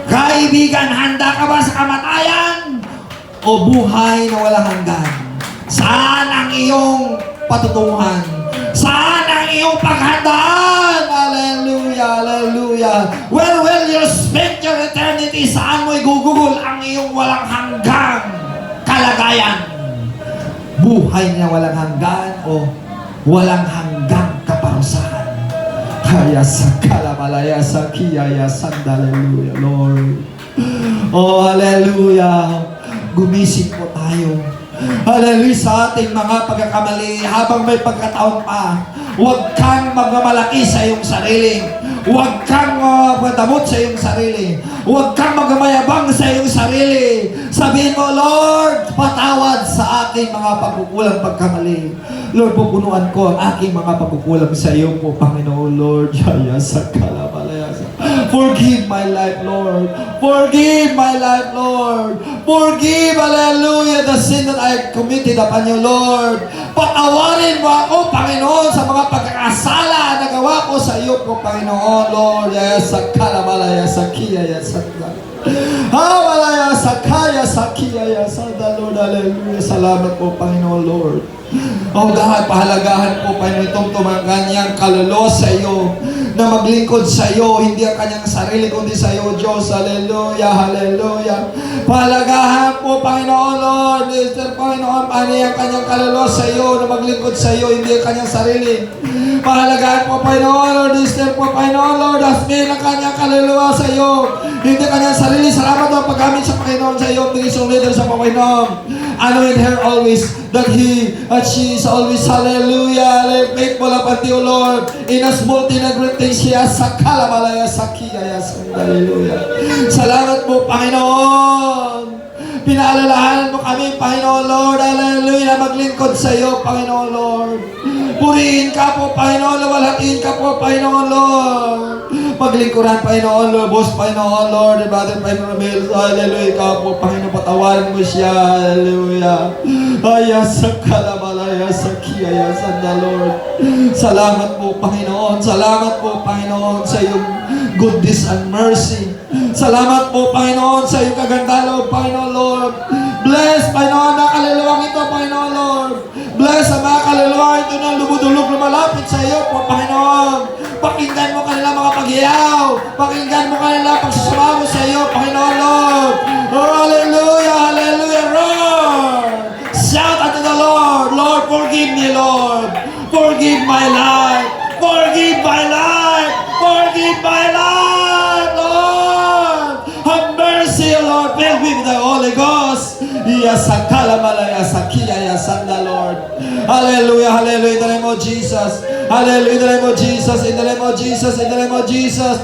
Kaibigan, handa ka ba sa kamatayan? O buhay na walang hanggan? Saan ang iyong patutunguhan? Saan ang iyong paghandaan? Hallelujah, hallelujah. Where will you spend your eternity? Saan mo igugugol ang iyong walang hanggang kalagayan? Buhay na walang hanggan o walang hanggang kaparusahan? Kaya sa kalamalaya sa kiyaya sandalelujah, Lord. Oh, hallelujah. Gumising po tayo. Hallelujah sa ating mga pagkakamali habang may pagkataon pa. Huwag kang magmamalaki sa iyong sarili. Huwag kang magdamot sa iyong sarili. Huwag kang magmayabang sa iyong sarili. Sabihin mo, Lord, patawad sa aking mga pagkukulang pagkamali. Lord, pupunuan ko ang aking mga pagkukulang sa iyo po, Panginoon, Lord. Forgive my life, Lord. Forgive my life, Lord. Forgive, hallelujah, the sin that I committed upon you, Lord. Patawarin mo ako, Panginoon, sa mga pagkakasala na gawa ko sa iyo po, Panginoon, Lord. Yes, sakalamalaya, sakiya, yes, sakala. Hamalaya, sakaya, sakiya, yes, Lord, hallelujah. Salamat po, Panginoon, Lord. Oh God, pahalagahan po, Panginoon, itong kanyang kaluluwa sa iyo, na maglingkod sa iyo, hindi ang kanyang sarili, kundi sa iyo, Diyos. Hallelujah, hallelujah. Pahalagahan po, Panginoon, Lord, Mr. Panginoon, paano ang kanyang kaluluwa sa iyo, na maglingkod sa iyo, hindi ang kanyang sarili. Pahalagahan po, Panginoon, Lord, Mr. po, Panginoon, Lord, asmin ang kanyang kaluluwa sa iyo, hindi ang kanyang sarili. Salamat po paggamit sa Panginoon sa iyo, ang isang leader sa Panginoon. Anoint her always, that she is always, hallelujah, faithful upon you, Lord, in a small thing, a great thing, siya sa kalamalaya, sa kiyaya, hallelujah. Salamat po, Panginoon. Pinaalalahanan mo kami, Panginoon, Lord, hallelujah, na maglingkod sa iyo, Panginoon, Lord. Purihin ka po, Panginoon, luwalhatiin ka po, Panginoon, Lord. Maglingkuran, Panginoon, Lord, boss, Panginoon, Lord, Brother Panginoon Ramil, hallelujah, ikaw po, Panginoon, patawarin mo siya, hallelujah. Aya sa kalamalaya, sa kiyaya, sanda, Lord. Salamat po, Panginoon, salamat po, Panginoon, sa iyong goodness and mercy. Salamat po, Panginoon, sa iyong kagandahan, Panginoon, Lord. Bless, Panginoon, na kaluluwang ito, Panginoon, Lord. Bless ang mga kaluluwa ito na lumudulog, lumalapit sa iyo po, Panginoon. Pakinggan mo kanila mga paghiyaw. Pakinggan mo kanila pagsasama mo sa iyo, Panginoon, Lord. Oh, hallelujah, hallelujah, Lord. Shout unto the Lord, Lord, forgive me, Lord. Forgive my life. Forgive my life. Forgive my life, Lord. Have mercy, Lord. Fill me with the Holy Ghost. Yasakala malaya sakiya yasanda, Lord. Hallelujah, hallelujah, in the name of Jesus. Hallelujah, in the name of Jesus, in the name of Jesus, in the name of Jesus.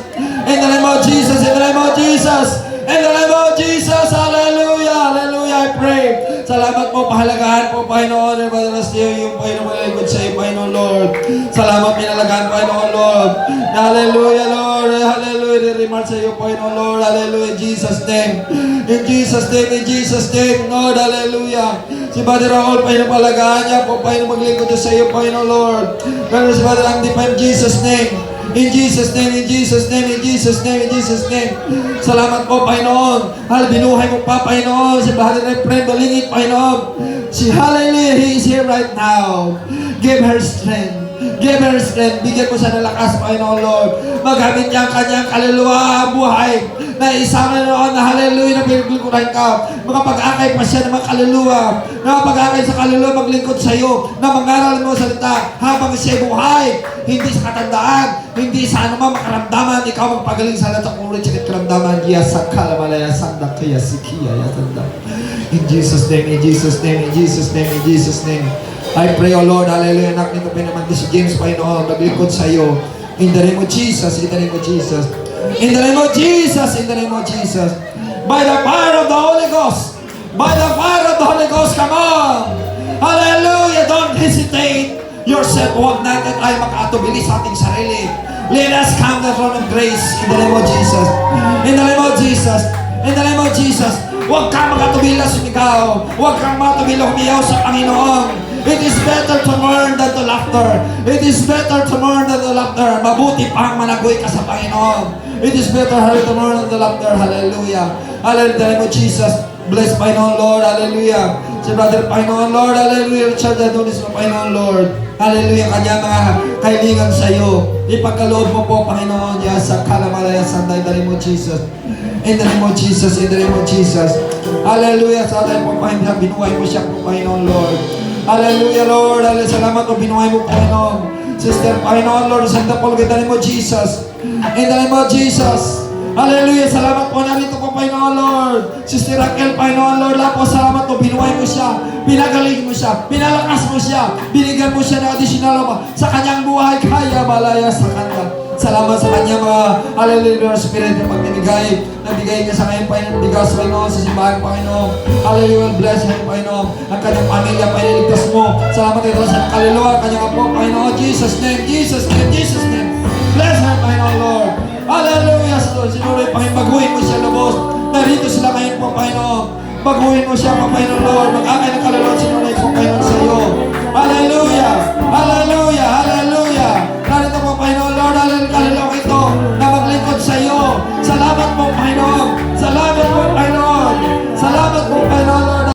In the name of Jesus, in the name of Jesus. In the name of Jesus, hallelujah, hallelujah, I pray. Salamat po, pahalagahan po, Panginoon, madalas niyo yung Panginoon malagod sa iyo, Panginoon, Lord. Salamat, pinalagahan, Panginoon, Lord. Hallelujah, Lord, hallelujah, remark sa iyo, Panginoon, Lord, hallelujah, in Jesus' name. In Jesus' name, in Jesus' name, Lord, hallelujah. Si Brother Raul, Panginoon, palagahan niya po, Panginoon, maglingkod niyo sa iyo, Panginoon, Lord. Pero si Brother Andy, in Jesus' name. In Jesus' name, in Jesus' name, in Jesus' name, in Jesus' name. Salamat po, Panginoon. Binuhay mo pa, Panginoon. Si Brother Friend, balingit, Panginoon. Si hallelujah, he is here right now. Give her strength. Give her strength. Bigyan mo siya ng lakas, Panginoon, Lord. Magamit niya ang kanyang kaluluwa, buhay. Na isama noon na hallelujah na pinaglingkuran ka. Makapag-akay pa siya ng mga kaluluwa. Nakapag-akay sa kaluluwa, maglingkod sa iyo. Na mangaral mo salita habang siya buhay. Hindi sa katandaan. Hindi sa anumang makaramdaman. Ikaw magpagaling sa lahat ng ulit sa karamdaman. Yasa kalamalaya sanda kaya sikiya yasanda. In Jesus' name, in Jesus' name, in Jesus' name, in Jesus' name. I pray, O Lord, hallelujah, anak nito pinamandi si James, Panginoon, maglingkod sa iyo. In the name of Jesus, in the name of Jesus. In the name of Jesus, in the name of Jesus. By the fire of the Holy Ghost. By the fire of the Holy Ghost, come on. Hallelujah, don't hesitate yourself. Huwag natin ay makaatubili sa ating sarili. Let us come to the throne of grace in the name of Jesus. In the name of Jesus. In the name of Jesus. Huwag kang makatubili na sumigaw. Huwag kang makatubili humiyaw sa Panginoon. It is better to mourn than to laughter. It is better to mourn than to laughter. Mabuti pang managoy ka sa Panginoon. It is better to mourn than to laughter. Hallelujah. Hallelujah. In the name of Jesus. Bless Panginoon, Lord. Hallelujah. Si Brother Panginoon, Lord. Hallelujah. Richard Adonis mo, Panginoon, Lord. Hallelujah. Kanya mga kailingan sa iyo. Ipagkaloob mo po, Panginoon. Yasa kalamalaya sanda. In the name of Jesus. In the name of Jesus. In the name of Jesus. Hallelujah. Sa atin po, Panginoon. Binuhay mo siya po, Panginoon, Lord. Hallelujah, Lord. Hallelujah. Salamat po, binuhay mo, Panginoon. Sister, Panginoon, Lord, Santa Paul, in the name of Jesus. In the name of Jesus. Hallelujah. Salamat po. Narito po, Panginoon Lord. Sister Raquel, Panginoon Lord. Lahat po, salamat po. Binuhay mo siya. Pinagaling mo siya. Pinalakas mo siya. Binigyan mo siya ng additional pa sa kanyang buhay. Kaya malaya sa kanya. Salamat sa kanya mga Hallelujah Spirit na pagbibigay. Nabigay niya sa kanyang Panginoon. Bigas, Panginoon, sa simbahan, Panginoon. Hallelujah. Bless him, Panginoon. Ang kanyang pamilya, Panginoon, ligtas mo. Salamat ito sa kaluluwa. Kanyang apo, Panginoon. Jesus name, Jesus name, Jesus name. Bless her, Panginoon Lord. Hallelujah. Sinuloy, Panginoon, baguhin mo siya, lubos. Narito sila ngayon po, Panginoon. Baguhin mo siya, Panginoon Lord. Mag-akay ng kaluluwa, sinuloy po, Panginoon, sa iyo. Hallelujah. Hallelujah.